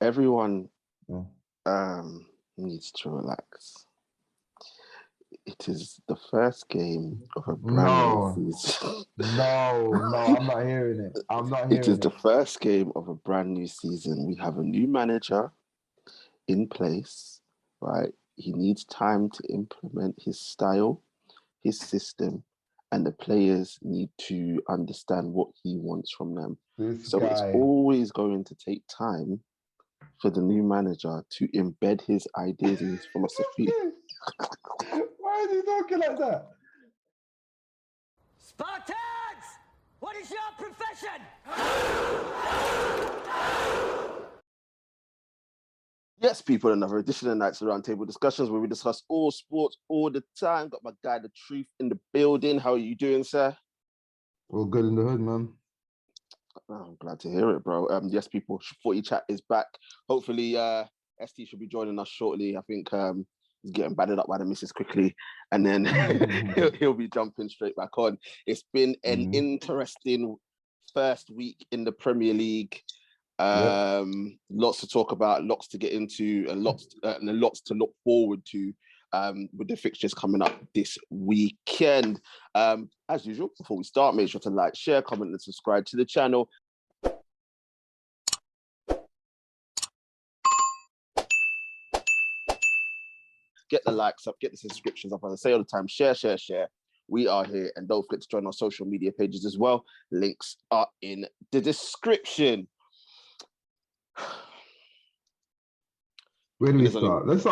everyone needs to relax. It is the first game of a brand new season. No, I'm not hearing it. It is the first game of a brand new season. We have a new manager in place, right? He needs time to implement his style, his system, and the players need to understand what he wants from them. It's always going to take time for the new manager to embed his ideas and his philosophy. Why is he talking like that? Spartans! What is your profession? Yes, people, another edition of Knightz Roundtable Discussions where we discuss all sports all the time. Got my guy, The Truth, in the building. How are you doing, sir? All good in the hood, man. Oh, I'm glad to hear it, bro. Yes, people, FOOTIE Chat is back. Hopefully, ST should be joining us shortly. I think he's getting battered up by the missus quickly, and then he'll be jumping straight back on. It's been an interesting first week in the Premier League. Lots to talk about, lots to get into, and lots to look forward to with the fixtures coming up this weekend. As usual, before we start, make sure to like, share, comment, and subscribe to the channel. Get the likes up, get the subscriptions up. As I say all the time, share. We are here, and don't forget to join our social media pages as well. Links are in the description. Where do we start? Let's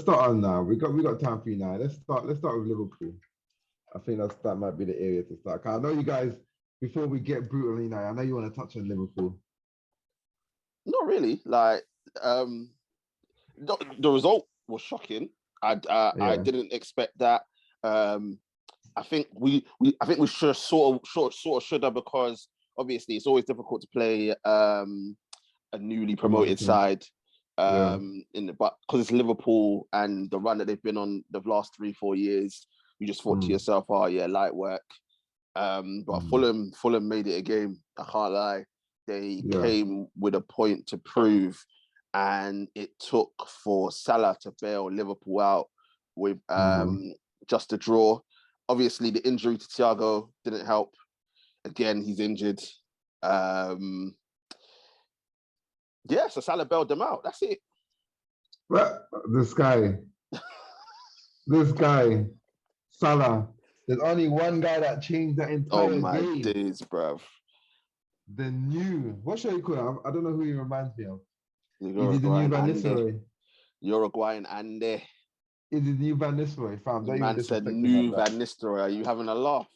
start on now. We got time for you now. Let's start with Liverpool. I think that might be the area to start. I know you guys, before we get brutally now, I know you want to touch on Liverpool. Not really. Like the result was shocking. I didn't expect that. I think we should sort of should have, because obviously it's always difficult to play a newly promoted side but because it's Liverpool and the run that they've been on the last 3-4 years, you just thought to yourself, oh yeah, light work. But Fulham made it a game. I can't lie. They came with a point to prove, and it took for Salah to bail Liverpool out with just a draw. Obviously, the injury to Thiago didn't help. Again, he's injured. So Salah bailed them out. That's it. But this guy, Salah, there's only one guy that changed that entire game. Oh my days, bruv. The new, what should I call him? I don't know who he reminds me of. Is he the new Van Nistelrooy? Uruguayan Andy. Is the new Van Nistelrooy, fam? The man said new Van Nistelrooy. Are you having a laugh?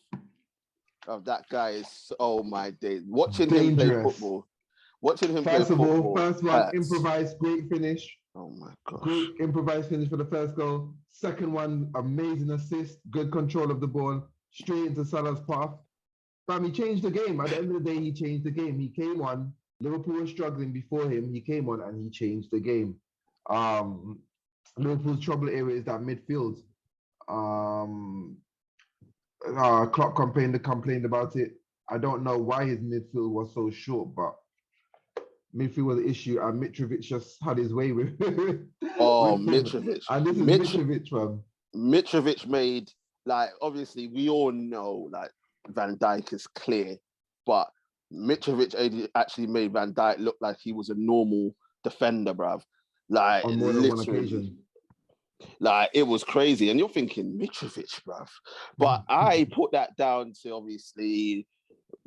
Oh, that guy is, oh my days. Watching him play football. First one, improvised, great finish. Oh my gosh. Great improvised finish for the first goal. Second one, amazing assist, good control of the ball, straight into Salah's path. Fam, he changed the game. At the end of the day, he changed the game. He came on. Liverpool was struggling before him. He came on and he changed the game. Liverpool's trouble area is that midfield. Klopp complained about it. I don't know why his midfield was so short, but midfield was an issue, and Mitrovic just had his way with Mitrovic. And this is Mitrovic, fam. Mitrovic made, like, obviously we all know, like, Van Dijk is clear, but Mitrovic actually made Van Dijk look like he was a normal defender, bruv. Like, on more than one occasion. Like, it was crazy. And you're thinking, Mitrovic, bruv. But I put that down to, obviously,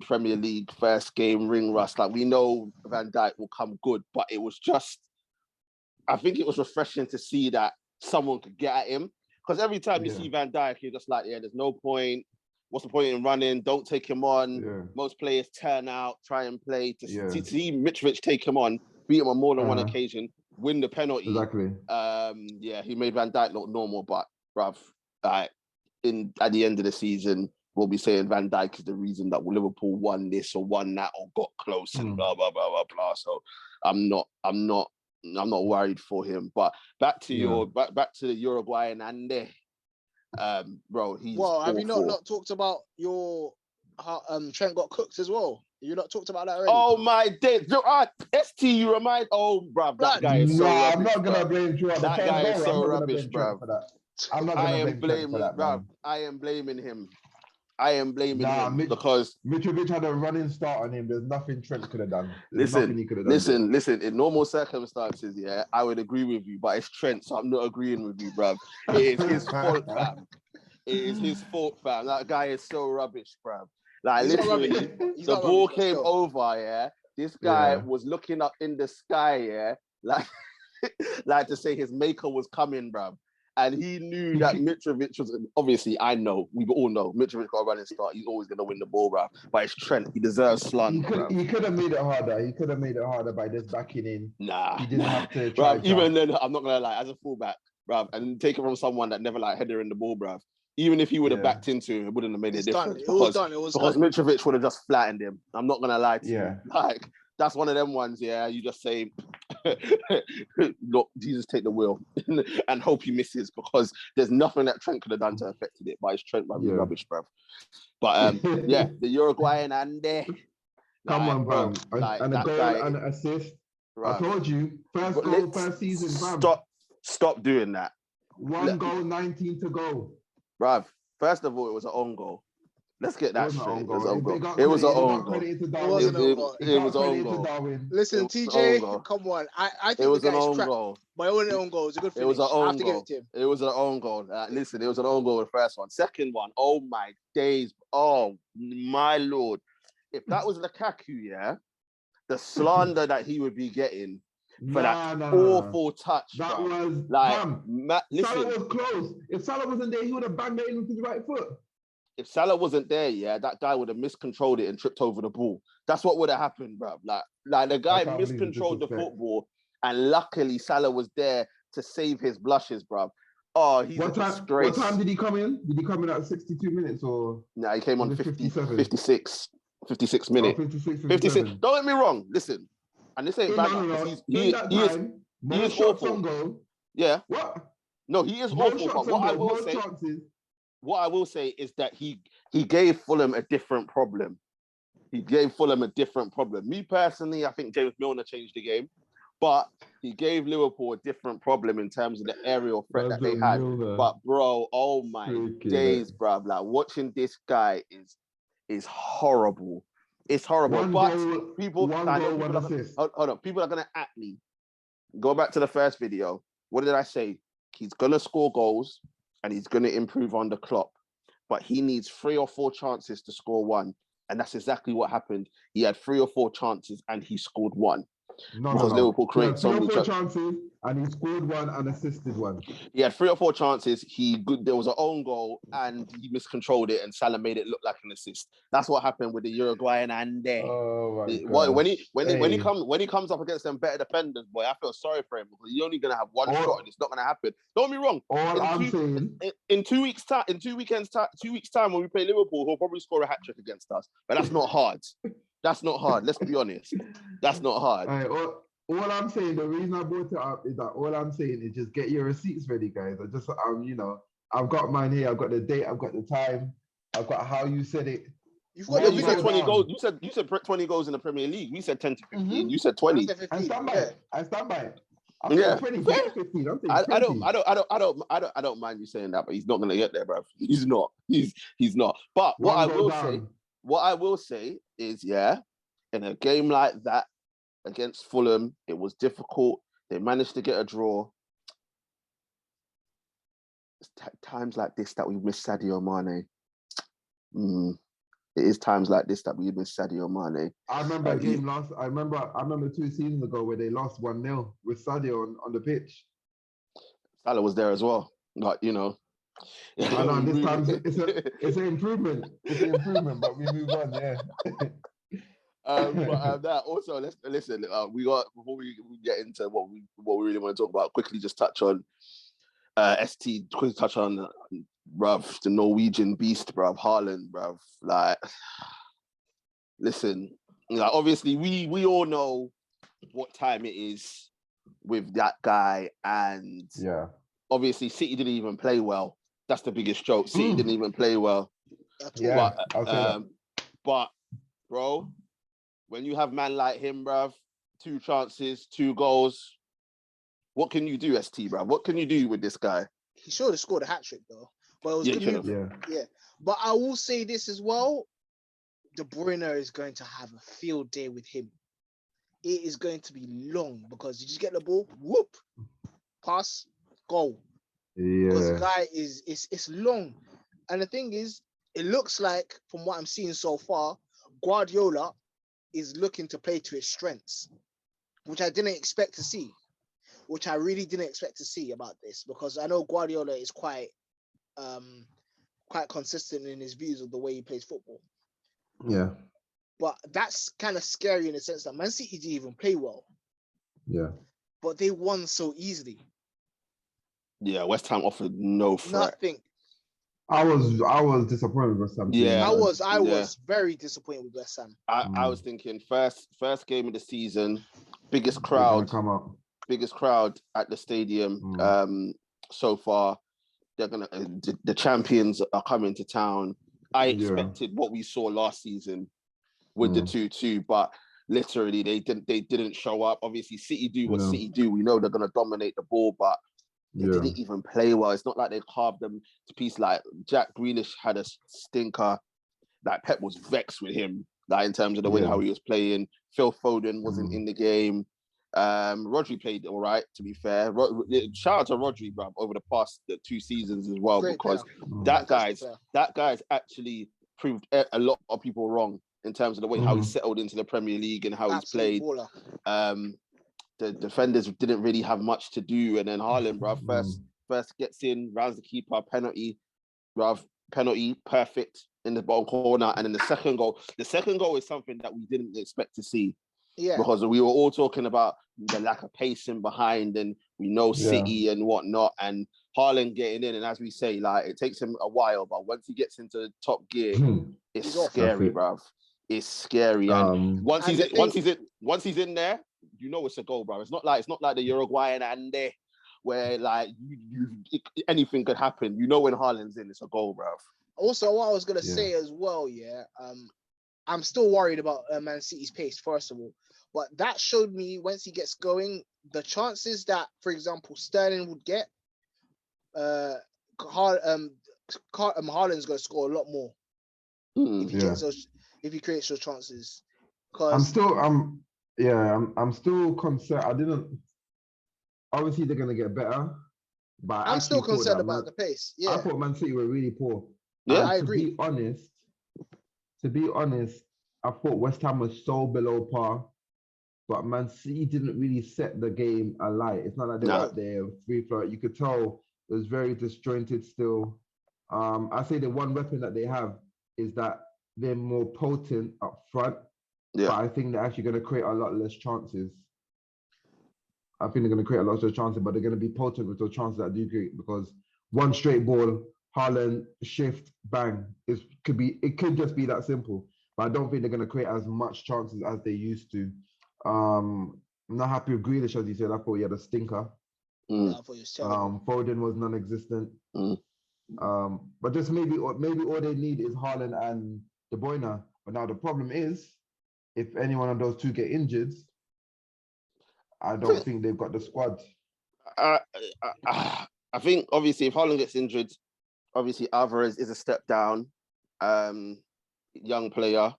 Premier League first game, ring rust. Like, we know Van Dijk will come good, but it was just, I think it was refreshing to see that someone could get at him. Because every time you see Van Dijk, you're just like, there's no point. What's the point in running? Don't take him on. Yeah. Most players turn out, try and play. To see Mitrovic take him on, beat him on more than one occasion, win the penalty. Exactly. He made Van Dijk look normal, but bruv, at the end of the season, we'll be saying Van Dijk is the reason that Liverpool won this or won that or got close and blah blah blah blah blah. So I'm not worried for him. But back to the Uruguayan Andy. Bro, he's well, have awful. you not talked about your Trent got cooked as well? You not talked about that already? Oh my days. ST, you remind. Oh, bruv, that guy is so rubbish. I'm not gonna bruv. blame Trent. That guy is so rubbish, bruv. For that. I'm not gonna blame Trent for that, man. I am blaming him. I am blaming him because Mitrovic had a running start on him. There's nothing Trent could have done. Listen. In normal circumstances, yeah, I would agree with you, but it's Trent, so I'm not agreeing with you, bruv. It is his fault, fam. It is his fault, fam. That guy is so rubbish, bruv. Like, literally, the ball came over, yeah. This guy was looking up in the sky, yeah, like to say his maker was coming, bruv. And he knew that Mitrovic was, obviously, I know, we all know, Mitrovic got a running start. He's always going to win the ball, bruv. But it's Trent. He deserves slander, He could have made it harder. He could have made it harder by just backing in. Nah. He didn't have to try. Bruv, even then, I'm not going to lie, as a fullback, bruv, and take it from someone that never, header in the ball, bruv. Even if he would have backed into it, it wouldn't have made a difference. Because Mitrovic would have just flattened him. I'm not going to lie to you. Like, that's one of them ones, yeah. You just say, look, Jesus, take the wheel and hope he misses, because there's nothing that Trent could have done to affect it. But it's Trent, rubbish, bruv. But yeah, the Uruguayan and come on, bro. And a goal and an assist. Bruv. I told you, first goal, first season, fam. Stop doing that. One goal, 19 to go. Bruv, first of all, it was an own goal. Let's get that straight. It was an own goal. It was an own goal. It was an own goal. Listen, TJ, come on. I think it was an own goal. But it wasn't an own goal. It was a good finish. It was an own I have to goal. give it to him. It was an own goal. Listen, it was an own goal, the first one. Second one, oh my days. Oh, my Lord. If that was Lukaku, yeah, the slander that he would be getting for that awful touch. That was listen. Salah was close. If Salah wasn't there, he would have banged it in with his right foot. If Salah wasn't there, yeah, that guy would have miscontrolled it and tripped over the ball. That's what would have happened, bruv. Like the guy miscontrolled the football, and luckily Salah was there to save his blushes, bruv. Oh, he's a disgrace. What time did he come in? Did he come in at 62 minutes or? Nah, he came on 56 minutes. Oh, 56. Don't get me wrong. Listen, and this ain't bad. He is awful. Yeah. What? No, he is awful. But what I will say is that he gave Fulham a different problem. Me personally, I think James Milner changed the game, but he gave Liverpool a different problem in terms of the aerial threat that they had. But bro, oh my days, bruv. Like, watching this guy is horrible. It's horrible. People are gonna at me. Go back to the first video. What did I say? He's gonna score goals and he's gonna improve under Klopp, but he needs 3 or 4 chances to score one, and that's exactly what happened. He had 3 or 4 chances and he scored one. Liverpool created so many chances, and he scored one and assisted one. He had 3 or 4 chances. There was an own goal, and he miscontrolled it, and Salah made it look like an assist. That's what happened with the Uruguayan and when he comes up against them better defenders, boy, I feel sorry for him, because he's only gonna have one shot, and it's not gonna happen. Don't be wrong. In 2 weeks' time, in 2 weeks' time, when we play Liverpool, he'll probably score a hat trick against us. But that's not hard. That's not hard. Let's be honest. That's not hard. All I'm saying, the reason I brought it up is that all I'm saying is just get your receipts ready, guys. I've got mine here. I've got the date. I've got the time. I've got how you said it. You said 20 goals. You said 20 goals in the Premier League. We said 10 to 15. Mm-hmm. You said 20. I stand by it. I'm saying 20, 15. I'm saying 20. I don't mind you saying that, but he's not gonna get there, bro. He's not. He's not. But what I will say is, yeah, in a game like that against Fulham, it was difficult. They managed to get a draw. It's times like this that we miss Sadio Mane. It is times like this that we miss Sadio Mane. I remember a game last. I remember 2 seasons ago where they lost 1-0 with Sadio on the pitch. Salah was there as well, but you know. I know this time it's an improvement. It's an improvement, but we move on. Yeah. That also, let's listen. We got, before we get into what we really want to talk about, quickly just touch on quickly touch on bruv, the Norwegian beast, bruv, Haaland, bruv. Like, listen, like, obviously we all know what time it is with that guy, and obviously City didn't even play well. That's the biggest joke. City didn't even play well. Yeah, but bro, when you have man like him, bruv, 2 chances, 2 goals, what can you do, ST, bruv? What can you do with this guy? He should have scored a hat-trick, though. But it was good movement. Yeah. But I will say this as well. De Bruyne is going to have a field day with him. It is going to be long because you just get the ball, whoop, pass, goal. Yeah. Because the guy it's long. And the thing is, it looks like, from what I'm seeing so far, Guardiola is looking to play to his strengths, which I didn't expect to see. Which I really didn't expect to see about this, because I know Guardiola is quite consistent in his views of the way he plays football. Yeah. But that's kind of scary in the sense that Man City didn't even play well. Yeah. But they won so easily. Yeah, West Ham offered no threat. Nothing. I was disappointed with West Ham. Yeah. I was very disappointed with West Ham. I was thinking first game of the season, biggest crowd at the stadium so far. They're gonna the champions are coming to town. I expected what we saw last season with the 2-2, but literally they didn't show up. Obviously, City do what City do. We know they're gonna dominate the ball, but they didn't even play well. It's not like they carved them to pieces. Like Jack Grealish had a stinker. Like Pep was vexed with him, like in terms of the way how he was playing. Phil Foden wasn't in the game. Rodri played all right, to be fair. Shout out to Rodri, bro, over the past 2 seasons as well, because that guy's actually proved a lot of people wrong in terms of the way how he settled into the Premier League and how he's played. The defenders didn't really have much to do, and then Haaland, bro, first gets in, rounds the keeper, penalty, perfect in the bottom corner, and then the second goal is something that we didn't expect to see. Yeah, because we were all talking about the lack of pacing behind, and we know City and whatnot, and Haaland getting in, and as we say, like it takes him a while, but once he gets into top gear, it's scary, bruv. It's scary, and once he's in there, you know it's a goal, bro. It's not like the Uruguayan Ande, where like anything could happen. You know when Haaland's in, it's a goal, bruv. Also, what I was gonna say as well, I'm still worried about Man City's pace, first of all. But that showed me, once he gets going, the chances that, for example, Sterling would get, Haaland's going to score a lot more if he creates those chances. I'm still concerned. Obviously, they're going to get better, but I'm still concerned about the pace. Yeah, I thought Man City were really poor. Yeah, I agree. To be honest, I thought West Ham was so below par, but Man City didn't really set the game alight. It's not like they were out there free flow. You could tell it was very disjointed still. I say the one weapon that they have is that they're more potent up front, but I think they're actually going to create a lot less chances. But they're going to be potent with those chances that do create, because one straight ball, Haaland, shift, bang. It could just be that simple. But I don't think they're going to create as much chances as they used to. I'm not happy with Grealish, as you said. I thought he had a stinker. I thought he was terrible. Foden was non-existent. But just maybe all they need is Haaland and De Bruyne. But now the problem is, if any one of those two get injured, I don't think they've got the squad. I think obviously if Haaland gets injured, obviously Alvarez is a step down. Young player,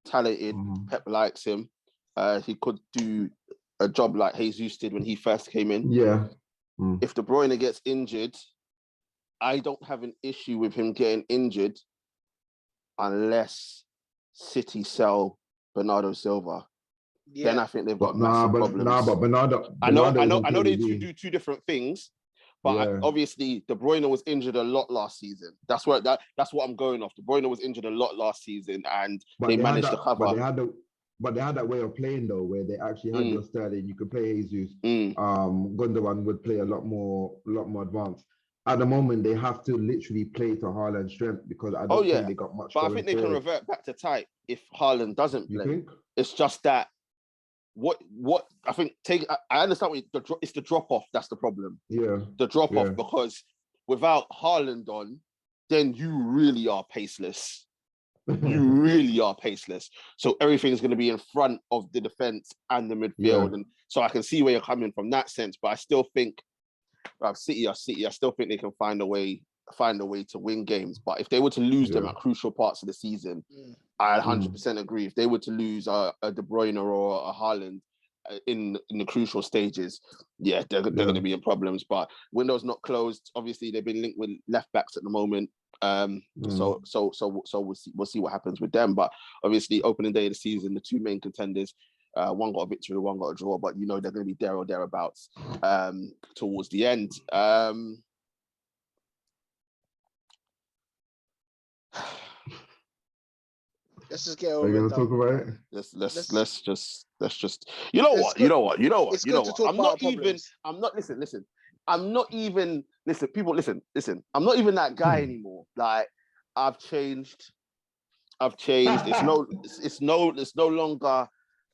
talented. Pep likes him. He could do a job like Jesus did when he first came in. Yeah. If De Bruyne gets injured, I don't have an issue with him getting injured unless City sell Bernardo Silva. Then I think they've got massive problems. But Bernardo I know they do 2 different things, but obviously De Bruyne was injured a lot last season. That's what I'm going off. De Bruyne was injured a lot last season, and they managed to cover. But they had that way of playing though, where they actually had your Sterling. You could play Jesus. Gundogan would play a lot more advanced. At the moment, they have to literally play to Haaland's strength, because I don't think they got much. But I think they can revert back to type if Haaland doesn't play. You think? It's just that what I think. I understand it's the drop off. That's the problem. Yeah, the drop off, because without Haaland on, then you really are paceless. you really are paceless. So everything's going to be in front of the defense and the midfield. And so I can see where you're coming from that sense, but I still think City are City. I still think they can find a way to win games. But if they were to lose them at crucial parts of the season, I 100% agree. If they were to lose a De Bruyne or a Haaland in the crucial stages, they're going to be in problems. But window's not closed. Obviously, they've been linked with left backs at the moment. So we'll see what happens with them. But obviously, opening day of the season, the two main contenders, one got a victory, one got a draw. But you know they're going to be there or thereabouts towards the end. Let's just get over. Are you gonna talk about it? Let's just. You know what? I'm not even that guy anymore. Like I've changed. It's no longer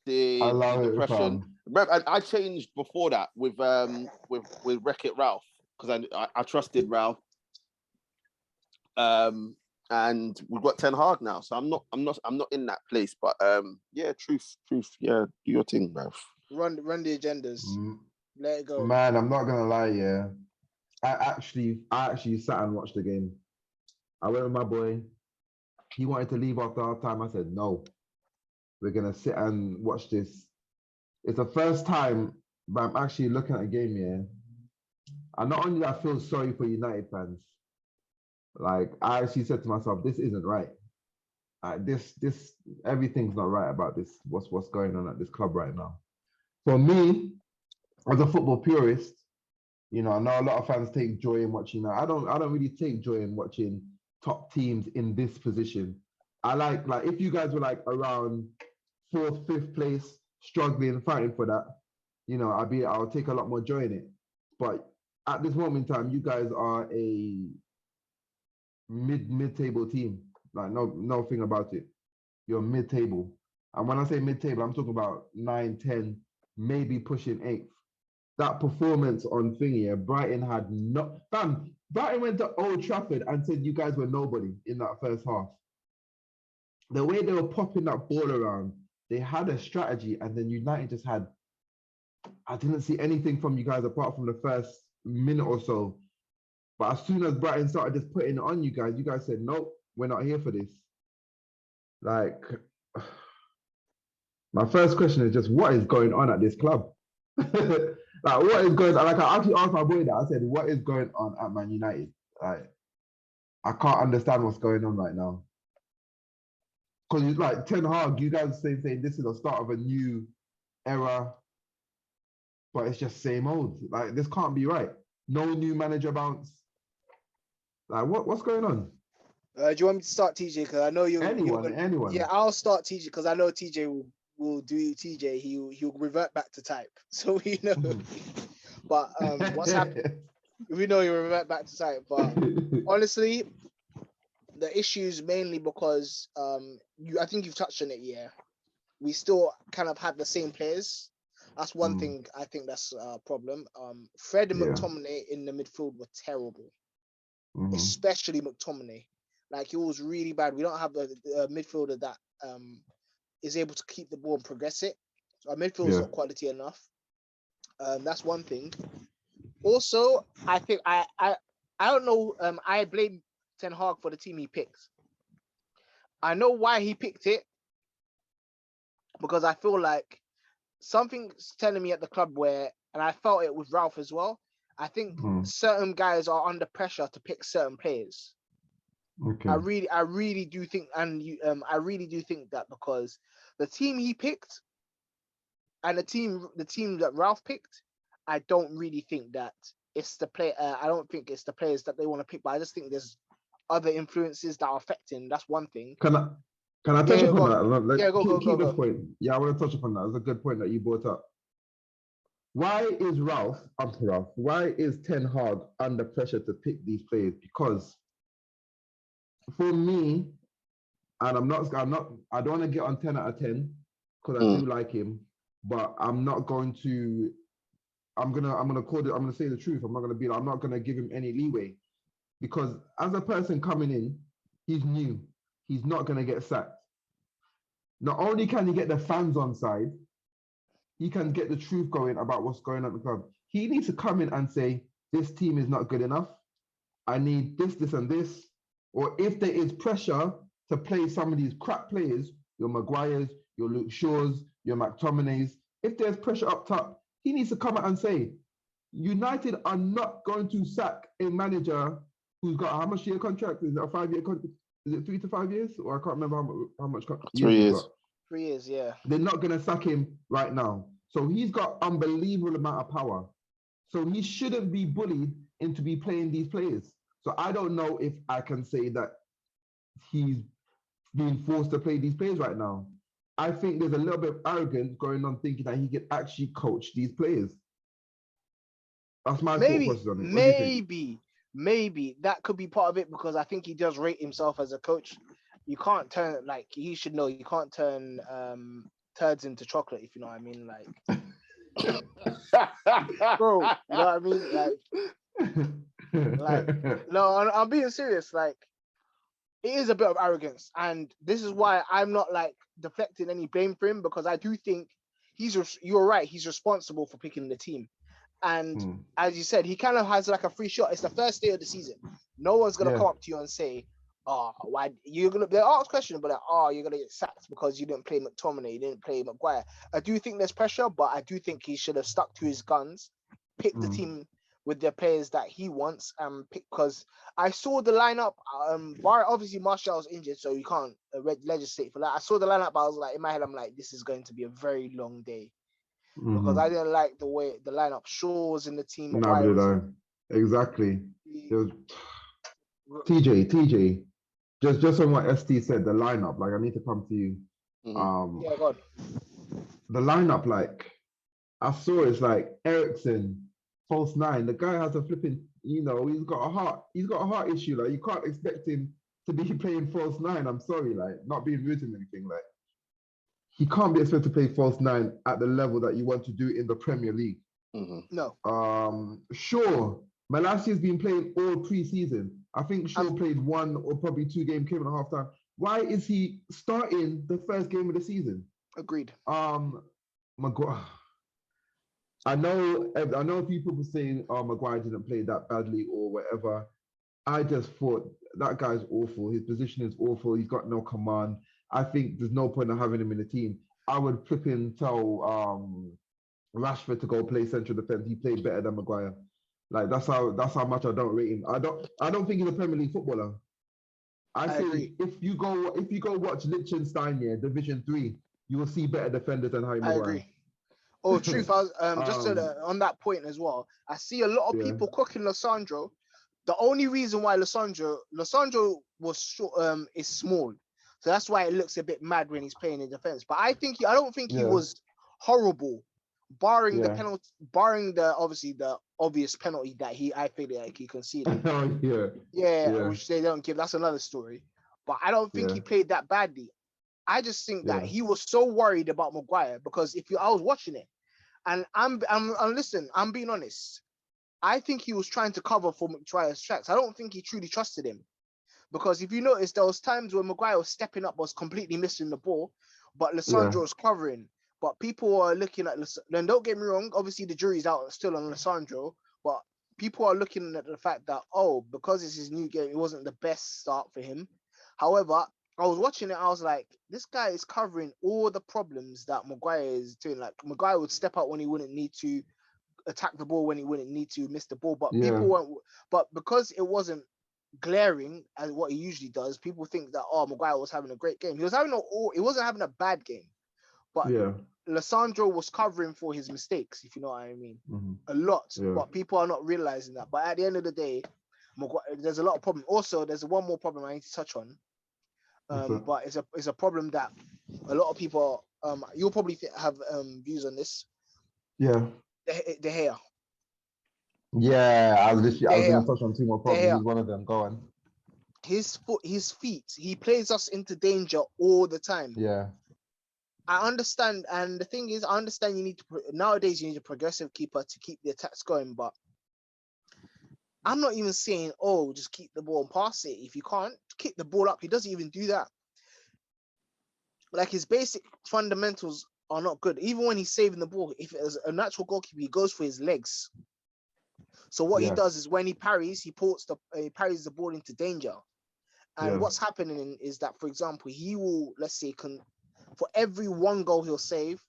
the depression. I changed before that with Wreck-It Ralph because I trusted Ralph. And we've got Ten Hag now, so I'm not in that place. But truth, do your thing, bruv. Run the agendas. Let it go. Man, I'm not gonna lie, I actually sat and watched the game. I went with my boy. He wanted to leave after half time. I said, no, we're gonna sit and watch this. It's the first time that I'm actually looking at a game, and not only that I feel sorry for United fans. Like I actually said to myself, this isn't right. This everything's not right about this. What's going on at this club right now? For me, as a football purist, I know a lot of fans take joy in watching that. I don't really take joy in watching top teams in this position. I like if you guys were like around 4th, 5th place, struggling, fighting for that, I'll take a lot more joy in it. But at this moment in time, you guys are a mid-table team. Like no thing about it. You're mid-table. And when I say mid-table, I'm talking about 9, 10, maybe pushing 8th. That performance on thingy, Brighton had Brighton went to Old Trafford and said you guys were nobody in that first half. The way they were popping that ball around, they had a strategy, and then United just had. I didn't see anything from you guys apart from the first minute or so. But as soon as Brighton started just putting it on you guys said, nope, we're not here for this. Like, my first question is just, what is going on at this club? Like, what is going on? Like, I actually asked my boy that. I said, what is going on at Man United? Like, I can't understand what's going on right now. Because, like, Ten Hag, you guys saying this is the start of a new era, but it's just same old. Like, this can't be right. No new manager bounce. Like, what's going on? Do you want me to start, TJ? Because I know you're anyone. Yeah, I'll start TJ because I know TJ will do TJ. He'll revert back to type. So we know. But what's happened? We know he'll revert back to type. But honestly, the issue is mainly because I think you've touched on it. Yeah, we still kind of have the same players. That's one thing I think that's a problem. Fred and McTominay in the midfield were terrible. Especially McTominay. Like, it was really bad. We don't have a midfielder that is able to keep the ball and progress it. So our midfield is not quality enough. That's one thing. Also, I think I don't know. I blame Ten Hag for the team he picked. I know why he picked it, because I feel like something's telling me at the club and I felt it with Ralph as well. I think certain guys are under pressure to pick certain players. Okay. I really do think, and I really do think that, because the team he picked and the team that Ralph picked, I don't really think that it's the play. I don't think it's the players that they want to pick, but I just think there's other influences that are affecting. That's one thing. Can I touch upon that? Yeah, go. The point. Yeah, I want to touch upon that. It's a good point that you brought up. Why is why is Ten Hag under pressure to pick these players? Because for me, and I don't want to get on 10 out of 10 because I do like him, but I'm not going to. I'm gonna say the truth. I'm not gonna give him any leeway, because as a person coming in, he's new. he's not going to get sacked. Not only can he get the fans on side, he can get the truth going about what's going on at the club. He needs to come in and say, this team is not good enough. I need this, this, and this. Or if there is pressure to play some of these crap players, your Maguires, your Luke Shaws, your McTominays, if there's pressure up top, he needs to come out and say, United are not going to sack a manager who's got how much year contract? Is it a 5-year contract? Is it 3 to 5 years? Or I can't remember how much 3 years. 3 years, yeah. They're not going to sack him right now. So he's got unbelievable amount of power. So he shouldn't be bullied into be playing these players. So I don't know if I can say that he's being forced to play these players right now. I think there's a little bit of arrogance going on thinking that he can actually coach these players. That's my thought process on it. Maybe that could be part of it because I think he does rate himself as a coach. You can't turn, like, he should know, you can't turn turds into chocolate, if you know what I mean. Like, bro, you know what I mean? Like, no, I'm being serious. Like, it is a bit of arrogance, and this is why I'm not like deflecting any blame for him because I do think you're right. He's responsible for picking the team, and as you said, he kind of has like a free shot. It's the first day of the season. No one's gonna come up to you and say, "Oh, why you're gonna?" They ask questions, but like, "Oh, you're gonna get sacked because you didn't play McTominay, you didn't play Maguire." I do think there's pressure, but I do think he should have stuck to his guns, picked the team with the players that he wants, and because I saw the lineup. Obviously Martial's injured, so you can't legislate for that. I saw the lineup, but I was like, in my head, I'm like, this is going to be a very long day because I didn't like the way the lineup Shaw's in the team. Neither did I. Exactly. TJ. Just on what ST said, the lineup. Like, I need to come to you. Yeah, God. The lineup, like, I saw it's like Eriksen. False 9. The guy has a flipping, he's got a heart issue. Like, you can't expect him to be playing false 9. I'm sorry, like, not being rude and anything. Like, he can't be expected to play false 9 at the level that you want to do in the Premier League. No. Sure, Malassia's been playing all pre-season. I think Shaw played 1 or probably 2 games, came in at half time. Why is he starting the first game of the season? Agreed. Maguire. I know people were saying, "Oh, Maguire didn't play that badly" or whatever. I just thought that guy's awful. His position is awful. He's got no command. I think there's no point in having him in the team. I would flipping tell Rashford to go play central defense. He played better than Maguire. Like, that's how much I don't rate him. I don't think he's a Premier League footballer. I say agree. if you go watch Liechtenstein, Division 3, you will see better defenders than Harry Maguire. I agree. Oh, truth. I was just on that point as well. I see a lot of people cooking Lissandro. The only reason why Lissandro was short, is small, so that's why it looks a bit mad when he's playing in defense. But I don't think he was horrible, barring the penalty, barring the obvious penalty that I feel like he conceded. Which they don't give. That's another story. But I don't think he played that badly. I just think that he was so worried about Maguire because I was watching it, and I'm being honest. I think he was trying to cover for Maguire's tracks. I don't think he truly trusted him because if you notice, there was times when Maguire was stepping up, was completely missing the ball, but Lissandro was covering. But people are looking at then don't get me wrong. Obviously, the jury's out still on Lissandro, but people are looking at the fact that because it's his new game, it wasn't the best start for him. However, I was watching it, I was like, this guy is covering all the problems that Maguire is doing. Like, Maguire would step out when he wouldn't need to, attack the ball when he wouldn't need to, miss the ball. But people weren't, but because it wasn't glaring as what he usually does, people think that, Maguire was having a great game. He wasn't having a bad game. But Lissandro was covering for his mistakes, if you know what I mean. A lot. But people are not realizing that. But at the end of the day, Maguire, there's a lot of problems. Also, there's one more problem I need to touch on. But it's a problem that a lot of people you'll probably have views on this. De Gea. I was going to touch on 2 more problems. He's one of them. Go on. His feet. He plays us into danger all the time. I understand, and the thing is, I understand nowadays you need a progressive keeper to keep the attacks going, but I'm not even saying, just keep the ball and pass it. If you can't, kick the ball up. He doesn't even do that. like his basic fundamentals are not good. Even when he's saving the ball, if it's a natural goalkeeper, he goes for his legs. So what he does is when he parries, he parries the ball into danger. And what's happening is that, for example, he will, let's say, for every one goal he'll save,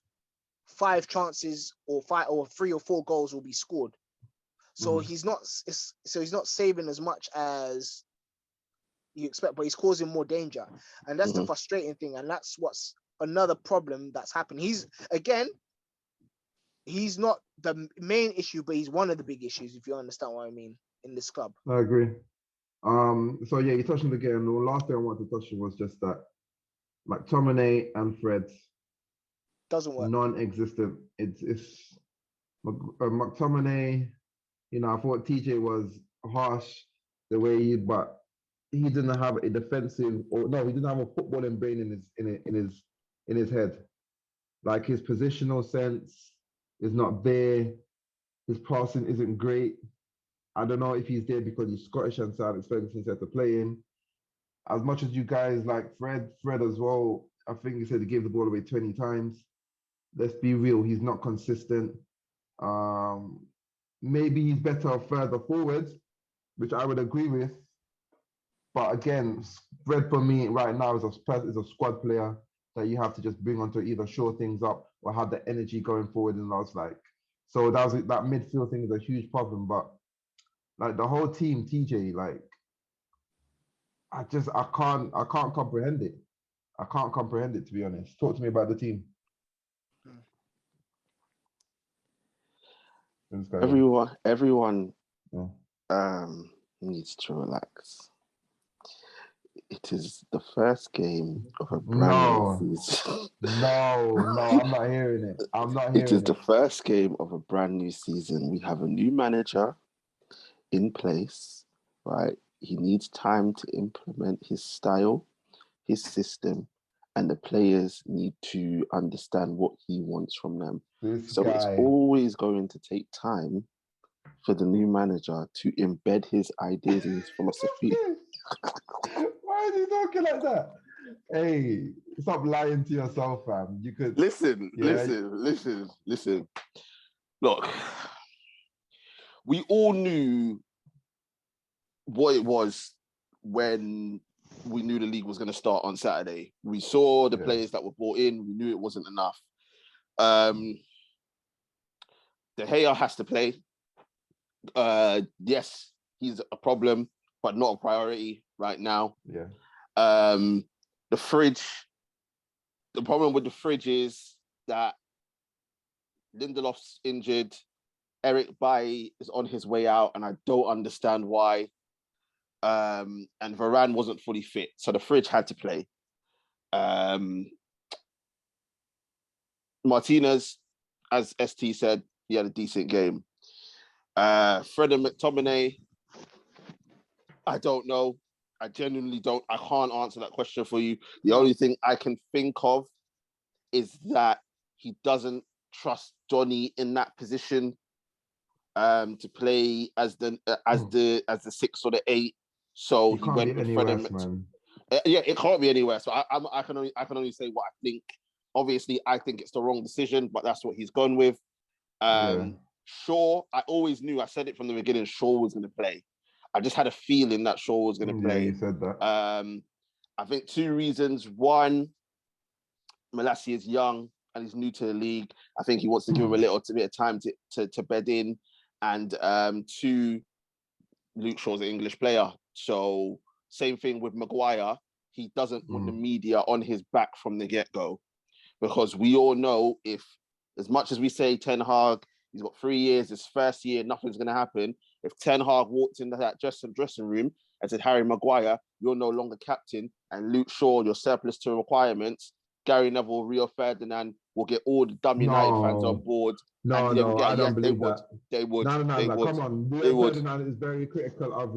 5 chances or 3 or 4 goals will be scored. So he's not saving as much as you expect, but he's causing more danger. And that's the frustrating thing. And that's what's another problem that's happened. He's not the main issue, but he's one of the big issues, if you understand what I mean, in this club. I agree. So yeah, you touched on it again. The last thing I wanted to touch on was just that McTominay and Fred doesn't work. Non-existent. It's McTominay. You know, I thought TJ was harsh the way but he didn't have a defensive he didn't have a footballing brain in his head. Like his positional sense is not there. His passing isn't great. I don't know if he's there because he's Scottish and so Alex Ferguson said to play him. As much as you guys like Fred as well, I think he said he gave the ball away 20 times. Let's be real, he's not consistent. Maybe he's better further forward, which I would agree with. But again, Fred for me right now is a squad player that you have to just bring on to either shore things up or have the energy going forward. And I was like, so that midfield thing is a huge problem. But like the whole team, TJ, like I can't comprehend it. I can't comprehend it, to be honest. Talk to me about the team. Everyone needs to relax. It is the first game of a brand new season. No, I'm not hearing it. It is the first game of a brand new season. We have a new manager in place, right? He needs time to implement his style, his system, and the players need to understand what he wants from them. It's always going to take time for the new manager to embed his ideas and his philosophy. Why are you talking like that? Hey, stop lying to yourself, fam. You could listen. Look, we all knew what it was when we knew the league was going to start on Saturday. We saw the players that were brought in. We knew it wasn't enough. De Gea has to play. Yes, he's a problem, but not a priority right now. Yeah. The problem with the fridge is that Lindelof's injured. Eric Bailly is on his way out, and I don't understand why. And Varane wasn't fully fit, so the fridge had to play. Martinez, as ST said, he had a decent game. Fred and McTominay, I don't know. I genuinely don't. I can't answer that question for you. The only thing I can think of is that he doesn't trust Johnny in that position to play as the 6 or the 8. So he went with Fred and McTominay. Yeah, it can't be anywhere. So I can only say what I think. Obviously, I think it's the wrong decision, but that's what he's gone with. Shaw, I always knew. I said it from the beginning. Shaw was going to play. I just had a feeling that Shaw was going to play. You said that. I think 2 reasons. One, Malassi is young and he's new to the league. I think he wants to give him a little bit of time to bed in. And 2, Luke Shaw's an English player. So same thing with Maguire. He doesn't want the media on his back from the get-go. Because we all know if, as much as we say Ten Hag, he's got 3 years, his first year, nothing's going to happen. If Ten Hag walked into that dressing room and said, Harry Maguire, you're no longer captain, and Luke Shaw, you're surplus to requirements, Gary Neville, Rio Ferdinand will get all the dumb United fans on board. I don't believe that. They would. Come on. Rio Ferdinand is very critical of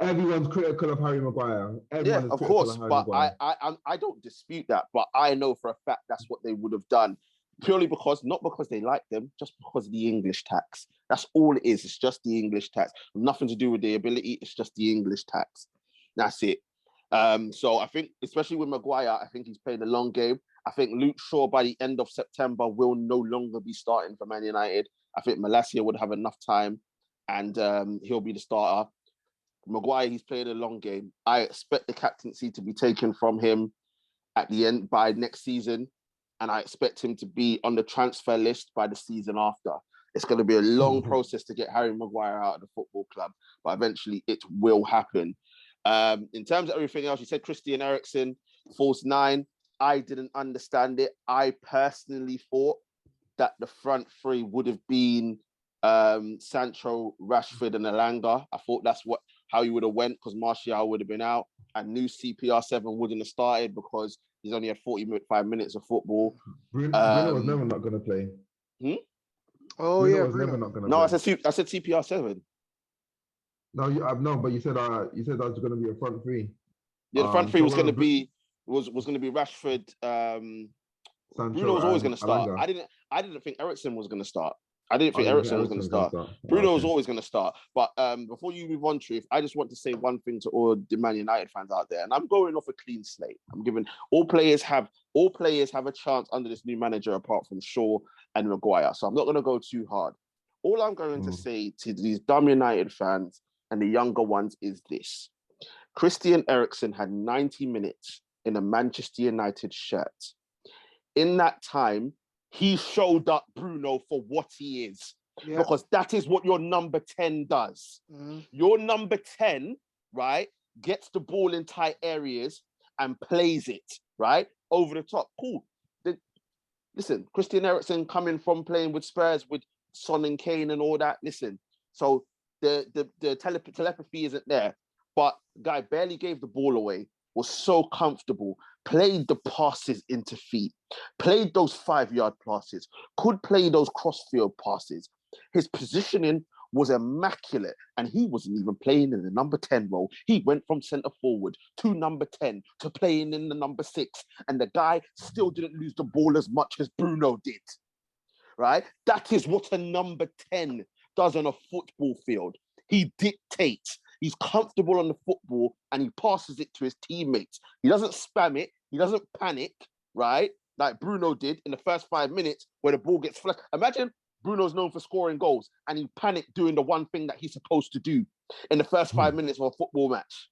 everyone's critical of Harry Maguire. Yeah, of course, but I don't dispute that, but I know for a fact that's what they would have done. Purely not because they like them, just because of the English tax. That's all it is. It's just the English tax. Nothing to do with the ability. It's just the English tax. That's it. So I think, especially with Maguire, I think he's playing a long game. I think Luke Shaw by the end of September will no longer be starting for Man United. I think Malacia would have enough time and he'll be the starter. Maguire, he's playing a long game. I expect the captaincy to be taken from him at the end by next season. And I expect him to be on the transfer list by the season after. It's going to be a long process to get Harry Maguire out of the football club, but eventually it will happen. In terms of everything else, you said Christian Eriksen, false nine. I didn't understand it. I personally thought that the front three would have been Sancho, Rashford, and Elanga. I thought that's how you would have went because Martial would have been out and new CPR7 wouldn't have started because he's only had 45 minutes of football. Bruno was never not going to play. Oh, Bruno yeah, was Bruno. never not going to No, play. I said CPR7. No, no, but you said that was going to be a front three. Yeah, the front three so was going to be Rashford. Sancho Bruno was always and going to start. Alanga. I didn't think Eriksen was going to start. I didn't think you think Eriksen was going to Eriksen's start. Oh, Bruno was okay. always going to start. But before you move on, Truth, I just want to say one thing to all the Man United fans out there, and I'm going off a clean slate. I'm giving all players have a chance under this new manager apart from Shaw and Maguire. So I'm not going to go too hard. All I'm going to say to these dumb United fans and the younger ones is this: Christian Eriksen had 90 minutes in a Manchester United shirt. In that time, he showed up Bruno for what he is. Yeah. Because that is what your number 10 does. Your number 10, right, gets the ball in tight areas and plays it, right, over the top. Cool. Listen, Christian Eriksen coming from playing with Spurs with Son and Kane and all that. Listen, so the telepathy isn't there. But guy barely gave the ball away, was so comfortable, played the passes into feet, played those 5-yard passes, could play those cross-field passes. His positioning was immaculate, and he wasn't even playing in the number 10 role. He went from centre forward to number 10 to playing in the number 6, and the guy still didn't lose the ball as much as Bruno did, right? That is what a number 10 does on a football field. He dictates. He's comfortable on the football and he passes it to his teammates. He doesn't spam it. He doesn't panic, right? Like Bruno did in the first 5 minutes where the ball gets flushed. Imagine Bruno's known for scoring goals and he panicked doing the one thing that he's supposed to do in the first 5 minutes of a football match.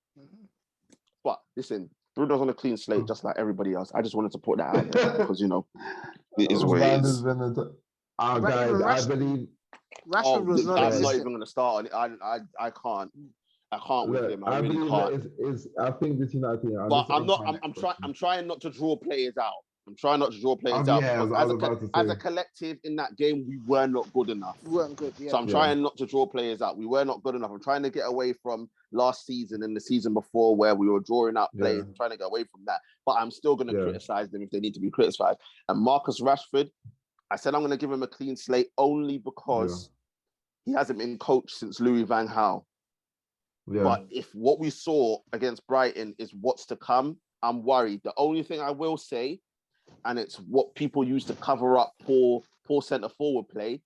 But listen, Bruno's on a clean slate just like everybody else. I just wanted to put that out there because, you know, it is what it is. Guys, I believe... Rashford was I'm not even going to start on it. I can't. I can't with him. I really can't. I think this United thing. But I'm trying not to draw players out. I'm trying not to draw players out because as a collective in that game, we were not good enough. We weren't good. Yeah. So I'm trying not to draw players out. We were not good enough. I'm trying to get away from last season and the season before where we were drawing out players. I'm trying to get away from that. But I'm still going to criticize them if they need to be criticized. And Marcus Rashford, I said I'm going to give him a clean slate only because he hasn't been coached since Louis van Gaal. Yeah. But if what we saw against Brighton is what's to come, I'm worried. The only thing I will say, and it's what people use to cover up poor centre forward play,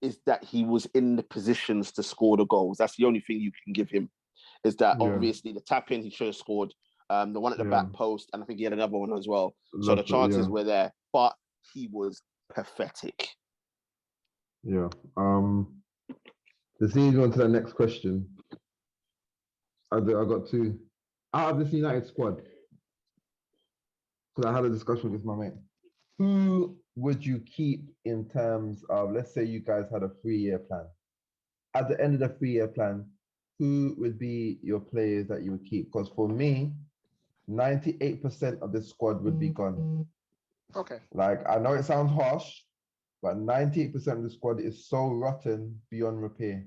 is that he was in the positions to score the goals. That's the only thing you can give him. Is that obviously the tap in he should have scored, the one at the back post, and I think he had another one as well. So the chances were there, but he was pathetic. Yeah. Let's move on to the next question. I got two. Out of this United squad, because I had a discussion with my mate, who would you keep in terms of, let's say you guys had a 3-year plan. At the end of the 3-year plan, who would be your players that you would keep? Because for me, 98% of the squad would be gone. Okay. Like, I know it sounds harsh, but 98% of the squad is so rotten beyond repair.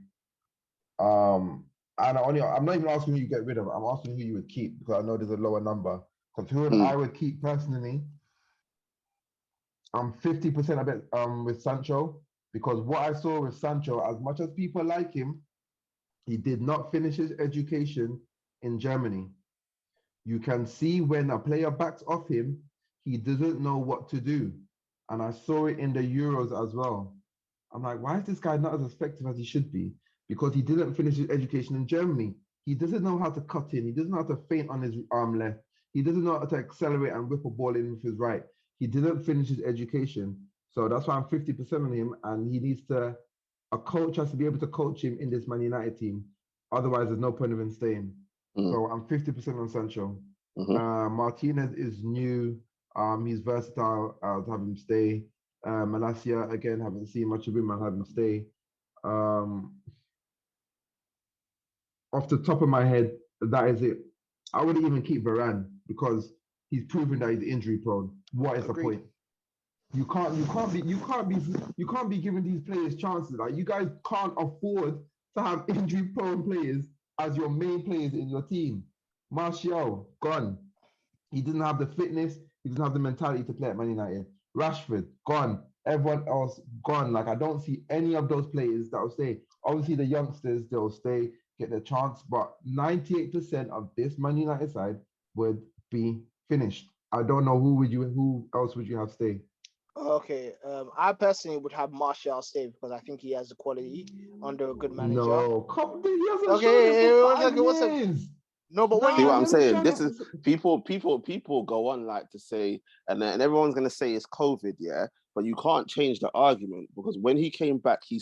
And I'm not even asking who you get rid of. I'm asking who you would keep because I know there's a lower number. Because who I would keep personally, I'm 50% of it with Sancho. Because what I saw with Sancho, as much as people like him, he did not finish his education in Germany. You can see when a player backs off him, he doesn't know what to do. And I saw it in the Euros as well. I'm like, why is this guy not as effective as he should be? Because he didn't finish his education in Germany. He doesn't know how to cut in. He doesn't know how to feint on his arm left. He doesn't know how to accelerate and whip a ball in with his right. He didn't finish his education. So that's why I'm 50% on him. And he needs to, a coach has to be able to coach him in this Man United team. Otherwise, there's no point of him staying. So I'm 50% on Sancho. Martinez is new. He's versatile. I'll have him stay. Malacia, again, haven't seen much of him. I'll have him stay. Off the top of my head, that is it. I wouldn't even keep Varane because he's proven that he's injury prone. What is the point? You can't be giving these players chances. Like, you guys can't afford to have injury prone players as your main players in your team. Martial, gone. He didn't have the fitness. He didn't have the mentality to play at Man United. Rashford, gone. Everyone else, gone. Like, I don't see any of those players that will stay. Obviously, the youngsters, they'll stay, get their chance. But 98% of this Man United side would be finished. I don't know who else would you have stay? Okay, I personally would have Martial stay because I think he has the quality under a good manager. No, he hasn't shown it for 5 years. No, but see what I'm saying? This is people go on like to say, and everyone's gonna say it's COVID, yeah. But you can't change the argument because when he came back, he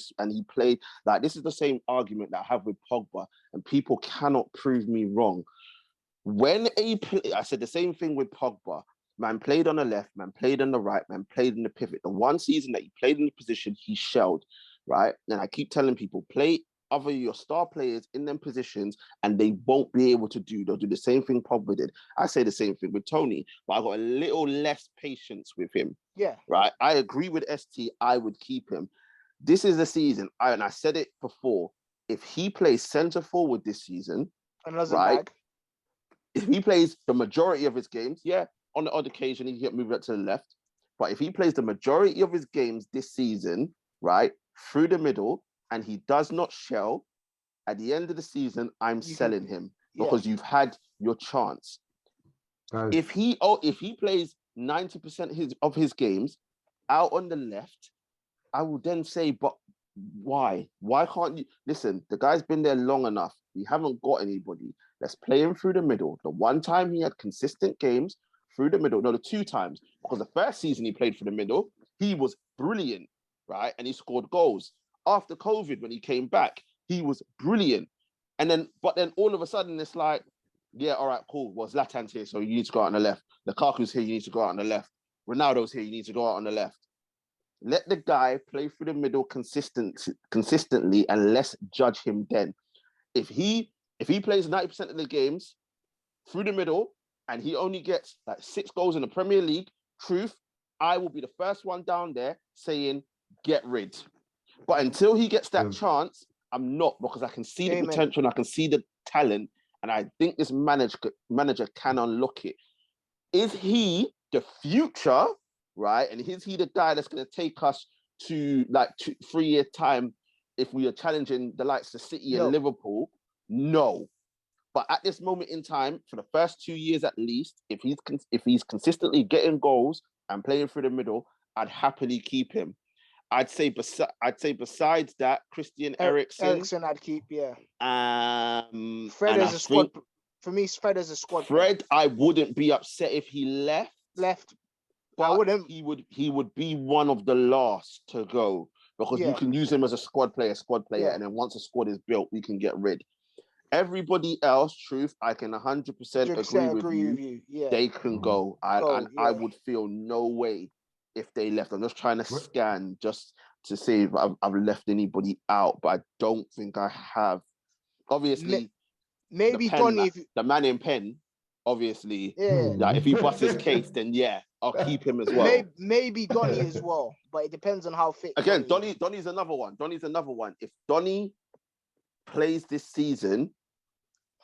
played like this is the same argument that I have with Pogba, and people cannot prove me wrong. When I said the same thing with Pogba. Man played on the left, man played on the right, man played in the pivot. The one season that he played in the position, he shelled, right? And I keep telling people, play other your star players in them positions and they won't be able to they'll do the same thing Pogba did. I say the same thing with Tony, but I got a little less patience with him. Yeah. Right? I agree with ST, I would keep him. This is the season, and I said it before, if he plays centre forward this season, right? If he plays the majority of his games, yeah, on the odd occasion, he can get moved up to the left. But if he plays the majority of his games this season, right, through the middle, and he does not shell, at the end of the season, I'm selling him because you've had your chance. If he plays 90% of his games out on the left, I will then say, but why? Why can't you? Listen, the guy's been there long enough. We haven't got anybody. Let's play him through the middle. The one time he had consistent games, through the middle, no, the 2 times, because the first season he played through the middle, he was brilliant, right? And he scored goals. After COVID, when he came back, he was brilliant. But then all of a sudden, it's like, yeah, all right, cool. Well, Zlatan's here, so you need to go out on the left. Lukaku's here, you need to go out on the left. Ronaldo's here, you need to go out on the left. Let the guy play through the middle consistently, and let's judge him then. If he plays 90% of the games through the middle, and he only gets like 6 goals in the Premier League, truth, I will be the first one down there saying, get rid. But until he gets that chance, I'm not, because I can see the potential and I can see the talent, and I think this manager can unlock it. Is he the future, right? And is he the guy that's going to take us to like 3 years' time if we are challenging the likes of City and Liverpool? No. But at this moment in time, for the first 2 years at least, if he's consistently getting goals and playing through the middle, I'd happily keep him. I'd say besides that, Christian Eriksen, I'd keep, yeah. Fred as a squad. For me, Fred as a squad. Fred, I wouldn't be upset if he left. But I wouldn't. He would be one of the last to go because you can use him as a squad player, and then once a squad is built, we can get rid. Everybody else, truth, I can 100% agree with you. Yeah. They can go. I would feel no way if they left. I'm just trying to scan just to see if I've left anybody out, but I don't think I have. Obviously, maybe Donny, the man in pen, obviously, like if he busts his case, then I'll keep him as well. Maybe Donny as well, but it depends on how fit. Again, Donny's another one. If Donny plays this season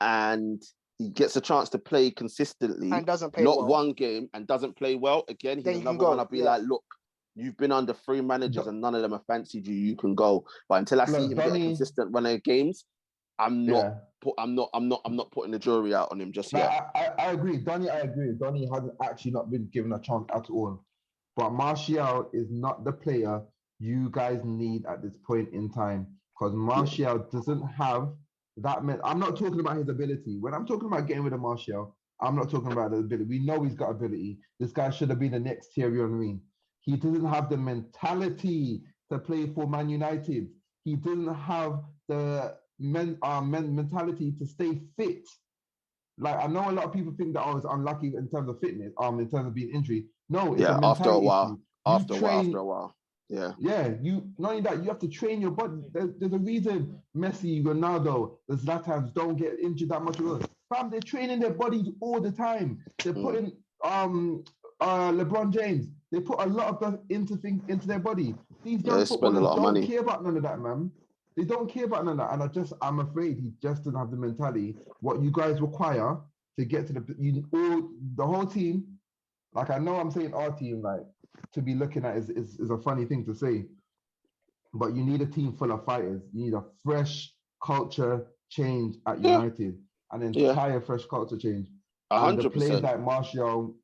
and he gets a chance to play consistently and doesn't play not one game and doesn't play well, again, he's another one. I'll be like, look, you've been under 3 managers and none of them have fancied you. You can go, but until I see him get a consistent run of games, I'm not putting the jury out on him just yet. I agree, Donny. I agree. Donny hasn't actually not been given a chance at all. But Martial is not the player you guys need at this point in time because Martial doesn't have that meant I'm not talking about his ability. When I'm talking about getting rid of Martial, I'm not talking about the ability. We know he's got ability. This guy should have been the next Thierry Henry. He doesn't have the mentality to play for Man United. He doesn't have the mentality to stay fit. Like, I know a lot of people think that I was unlucky in terms of fitness, in terms of being injured. No, it's a mentality issue. After a while. Yeah. Yeah, not only that, you have to train your body. There's a reason Messi, Ronaldo, the Zlatans don't get injured that much. Fam, they're training their bodies all the time. They're putting LeBron James. They put a lot of stuff into their body. These young footballers don't care about none of that, man. They don't care about none of that. And I'm afraid he just doesn't have the mentality. What you guys require to get to the whole team. Like, I know I'm saying our team, like, to be looking at is a funny thing to say, but you need a team full of fighters. You need a fresh culture change at United, an entire fresh culture change. 100%. The players like Martial,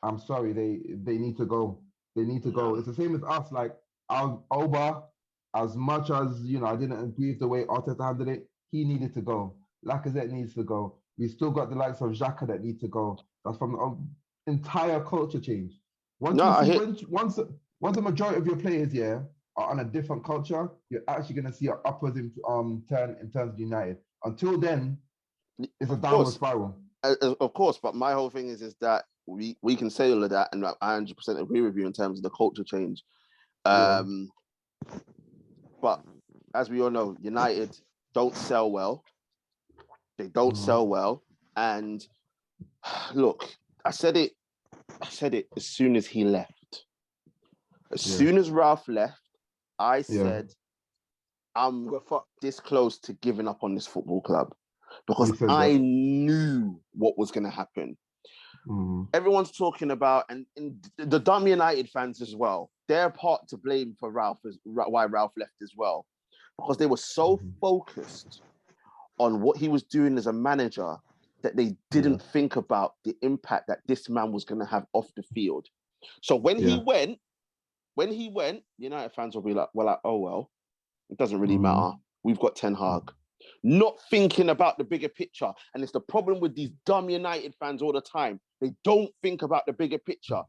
I'm sorry, they need to go. They need to go. It's the same as us. Like, Oba, as much as, I didn't agree with the way Arteta handled it, he needed to go. Lacazette needs to go. We still got the likes of Xhaka that need to go. That's from the entire culture change. Once the majority of your players are on a different culture, you're actually going to see an upwards turn in terms of United. Until then, it's a downward spiral. Of course, but my whole thing is that we can say all of that, and I 100% agree with you in terms of the culture change. But as we all know, United don't sell well. They don't sell well. And look, I said it as soon as he left. As soon as Ralph left, I said, I'm this close to giving up on this football club because I knew what was going to happen. Everyone's talking about, and the dumb United fans as well, they're part to blame for why Ralph left as well, because they were so focused on what he was doing as a manager that they didn't think about the impact that this man was going to have off the field. So when he went, United fans will be like, oh, well, it doesn't really matter. We've got Ten Hag. Not thinking about the bigger picture. And it's the problem with these dumb United fans all the time. They don't think about the bigger picture.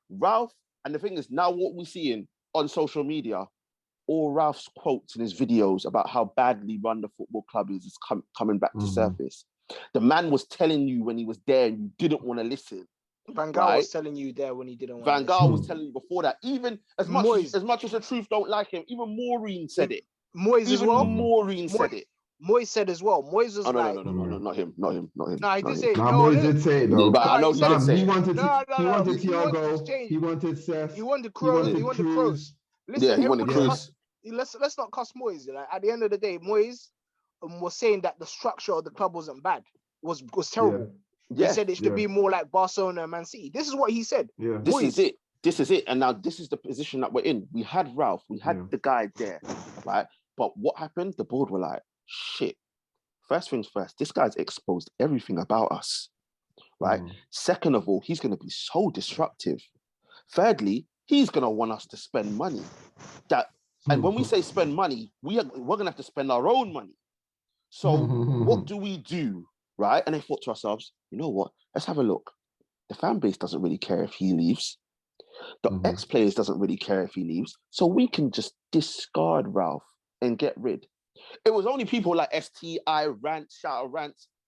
Ralph, and the thing is, now what we're seeing on social media, all Ralph's quotes in his videos about how badly run the football club is coming back to surface. The man was telling you when he was there and you didn't want to listen. Van Gaal was telling you there when he didn't want to listen. Van Gaal was telling you before that. Even as much as the truth don't like him, even Maureen said it. Moyes as well? Maureen said it. Moyes said as well. Moyes was no, not him. No, he did say it. Moyes did say it though. But I know he did say it. He wanted Thiago. He wanted Seth. He wanted Kroos. He wanted Kroos. Listen, he wanted Kroos. Let's not cuss Moyes. Like, at the end of the day, Moyes was saying that the structure of the club wasn't bad. Was terrible. He said it should be more like Barcelona and Man City. This is what he said. This is it. And now this is the position that we're in. We had Ralph. We had the guy there, right? But what happened? The board were like, shit. First things first, this guy's exposed everything about us, right? Second of all, he's going to be so disruptive. Thirdly, he's going to want us to spend money. And when we say spend money, we're going to have to spend our own money. So what do we do, right? And they thought to ourselves, you know what? Let's have a look. The fan base doesn't really care if he leaves. The ex-players doesn't really care if he leaves. So we can just discard Ralph and get rid. It was only people like STI, Rants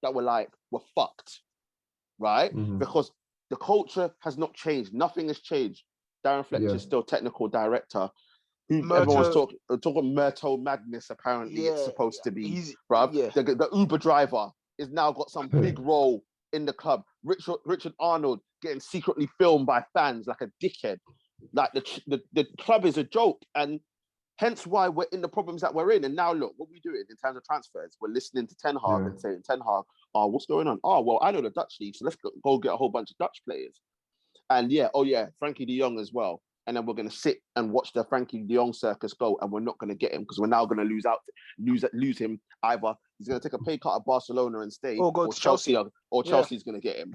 that were like, we're fucked, right? Because the culture has not changed. Nothing has changed. Darren Fletcher's still technical director. Everyone's talking Myrtle Madness, apparently it's supposed to be, bruv. The Uber driver has now got some big role in the club. Richard Arnold getting secretly filmed by fans like a dickhead. Like the club is a joke, and hence why we're in the problems that we're in. And now look, what we do in terms of transfers, we're listening to Ten Hag and saying, Ten Hag, oh, what's going on? Oh, well, I know the Dutch league, so let's go get a whole bunch of Dutch players. And Frankie de Jong as well. And then we're going to sit and watch the Frankie de Jong circus go, and we're not going to get him because we're now going to lose him. Either he's going to take a pay cut at Barcelona and stay, or go to Chelsea, or Chelsea's going to get him,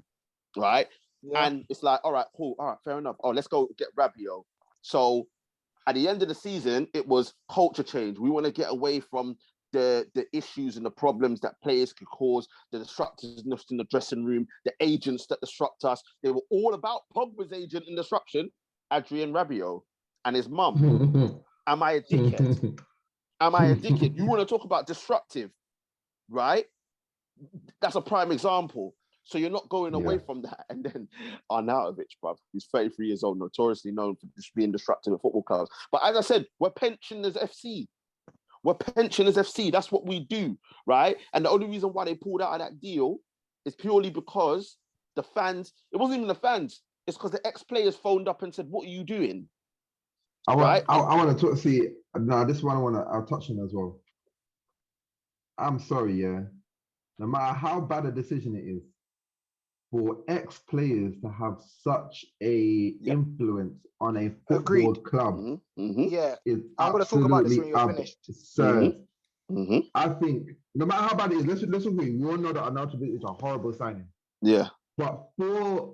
right? Yeah. And it's like, all right, cool, all right, fair enough. Oh, let's go get Rabiot. So at the end of the season, it was culture change. We want to get away from the issues and the problems that players could cause, the disruptiveness in the dressing room, the agents that disrupt us. They were all about Pogba's agent in disruption, Adrian Rabiot, and his mum. Am I a dickhead? Am I a dickhead? You want to talk about disruptive, right? That's a prime example. So you're not going away from that. And then Arnautovic, bruv, who's 33 years old, notoriously known for just being disruptive at football clubs. But as I said, we're pensioners FC. We're pensioners FC. That's what we do, right? And the only reason why they pulled out of that deal is purely because the fans, it wasn't even the fans, it's because the ex-players phoned up and said, what are you doing? I want to see, no, this one I'll touch on as well. I'm sorry, yeah. No matter how bad a decision it is, for ex-players to have such a influence on a football club, yeah, is I'm going to talk about this when you're finished. Absurd. I think no matter how bad it is, let's agree. We all know that Arnautovic is a horrible signing. Yeah, but for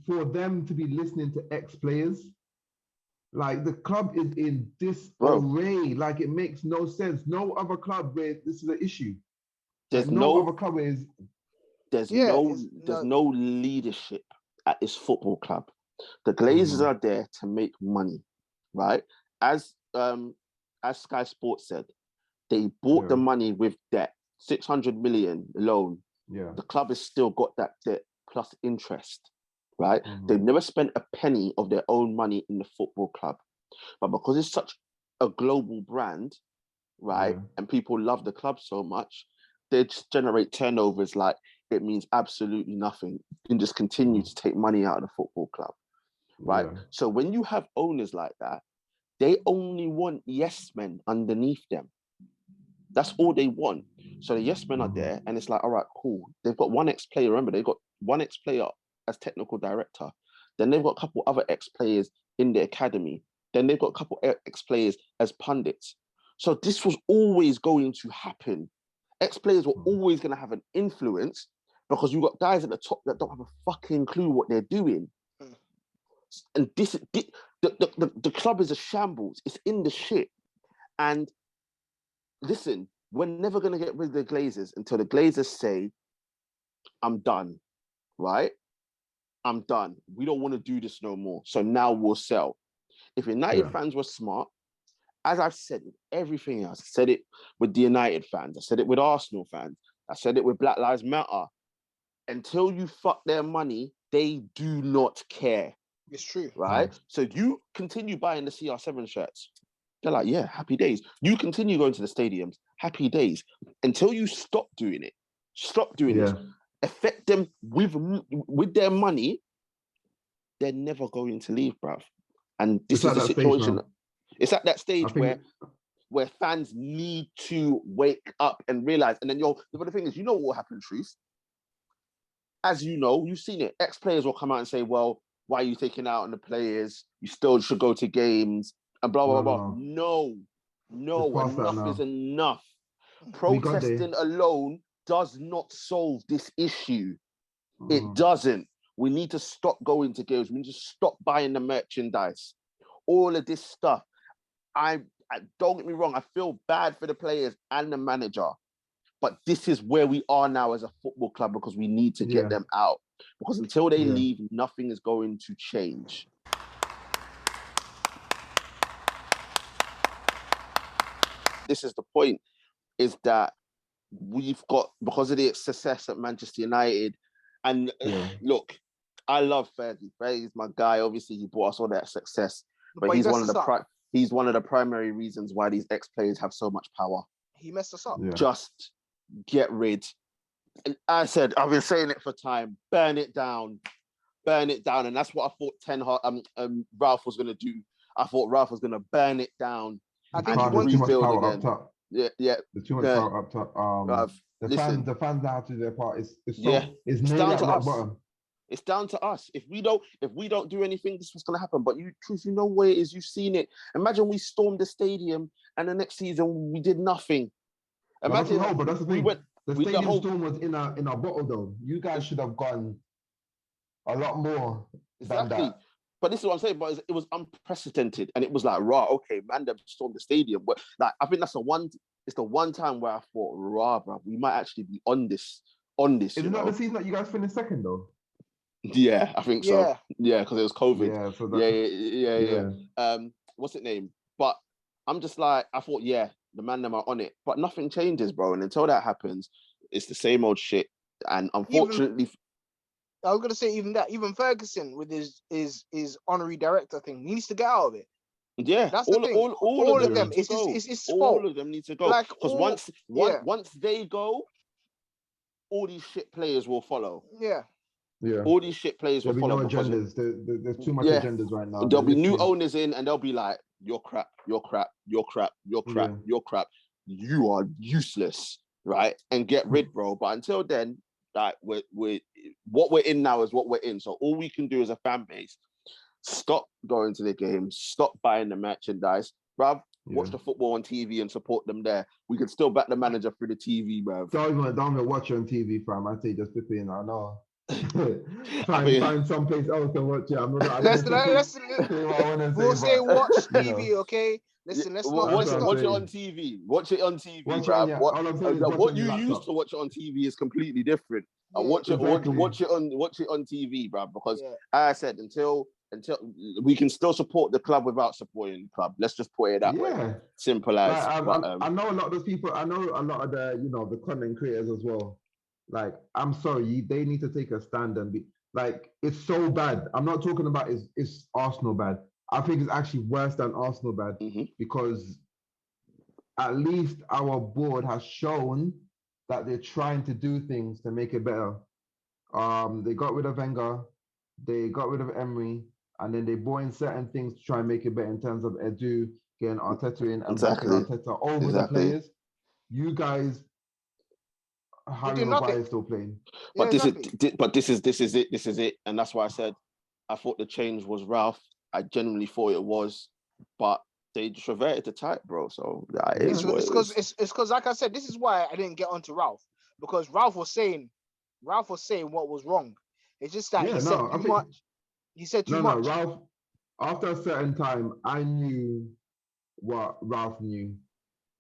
them to be listening to ex-players, like the club is in disarray. Like it makes no sense. No other club where this is an issue. There's like, no other club is. There's no leadership at this football club. The Glazers are there to make money, right? As Sky Sports said, they bought the money with debt, 600 million loan. Yeah. The club has still got that debt plus interest, right? They've never spent a penny of their own money in the football club. But because it's such a global brand, right? And people love the club so much, they just generate turnovers like it means absolutely nothing. You can just continue to take money out of the football club, right? So when you have owners like that, they only want yes men underneath them. That's all they want. So the yes men are there, and it's like, all right, cool. They've got one ex-player. Remember, they've got one ex-player as technical director. Then they've got a couple other ex-players in the academy. Then they've got a couple ex-players as pundits. So this was always going to happen. Ex-players were always going to have an influence because you've got guys at the top that don't have a fucking clue what they're doing. And the club is a shambles. It's in the shit. And listen, we're never going to get rid of the Glazers until the Glazers say, I'm done, right? I'm done. We don't want to do this no more. So now we'll sell. If United fans were smart, as I've said with everything else, I said it with the United fans, I said it with Arsenal fans, I said it with Black Lives Matter. Until you fuck their money, they do not care. It's true. Right? So you continue buying the CR7 shirts. They're like, yeah, happy days. You continue going to the stadiums, happy days. Until you stop doing it. Stop doing this. Affect them with their money, they're never going to leave, bruv. And this is the situation. It's at that stage where fans need to wake up and realize. And then the thing is, you know what will happen, Truth? As you know, you've seen it. Ex-players will come out and say, well, why are you taking out on the players? You still should go to games and blah, blah, blah. No, enough is enough. Protesting alone does not solve this issue. It doesn't. We need to stop going to games. We need to stop buying the merchandise. All of this stuff. I don't get me wrong, I feel bad for the players and the manager. But this is where we are now as a football club because we need to get them out. Because until they leave, nothing is going to change. This is the point, is that we've got, because of the success at Manchester United, and look, I love Fergie. Fergie's my guy. Obviously, he brought us all that success. But he's one of the primary reasons why these ex-players have so much power. He messed us up. Just get rid. And I said, I've been saying it for time. Burn it down, and that's what I thought Ralph was gonna do. I thought Ralph was gonna burn it down. I think he wants too much power up top. Yeah. There's too much power up top. The fans now have to do their part. It's down to us. Bottom. It's down to us. If we don't do anything, this was gonna happen. But you know where it is. You've seen it. Imagine we stormed the stadium and the next season we did nothing. Imagine. But that's the thing. The stadium storm was in our bottle though. You guys should have gone a lot more than that. But this is what I'm saying. But it was unprecedented, and it was like, okay, man, they stormed the stadium. But like, I think that's it's the one time where I thought, rah, bro, we might actually be on this. Is it not the season that you guys finished second though? Yeah, I think so. Yeah, because it was COVID. Yeah, so yeah. What's it name? But I'm just like, I thought, yeah, the man them are on it, but nothing changes, bro. And until that happens, it's the same old shit. And unfortunately, I was gonna say even Ferguson with his honorary director thing, he needs to get out of it. Yeah, that's the thing. All of them. It's fault. All of them need to go. Like, because once they go, all these shit players will follow. Yeah. All these shit players will follow. No agendas. There's too much agendas right now. There'll be new owners in, and they'll be like, "You're crap. You're crap. You're crap. You're crap. You're crap. You are useless." Right? And get rid, bro. But until then, like we're what we're in now is what we're in. So all we can do as a fan base, stop going to the games, stop buying the merchandise, bruv. Watch the football on TV and support them there. We can still back the manager through the TV, bruv. Don't even watch it on TV, fam. I say just flip in. I know. Find someplace else to watch it. We'll say watch TV, okay? Listen, let's not watch it on TV. Watch it on TV, bruv. What you used to watch it on TV is completely different. Watch it on TV, bruv. Because as I said, until we can still support the club without supporting the club. Let's just put it that way. Simple as. I know a lot of those people. I know a lot of the the content creators as well. Like, I'm sorry, they need to take a stand and be like, it's so bad. I'm not talking about it's Arsenal bad. I think it's actually worse than Arsenal bad because at least our board has shown that they're trying to do things to make it better. They got rid of Wenger, they got rid of Emery, and then they brought in certain things to try and make it better in terms of Edu, getting Arteta in and backing Arteta over the players. You guys, Harry Maguire is still playing. But this is it. And that's why I said I thought the change was Ralph. I genuinely thought it was, but they just reverted to type, bro. So it's because like I said, this is why I didn't get onto Ralph, because Ralph was saying what was wrong. It's just that he said too much. Ralph, after a certain time, I knew what Ralph knew.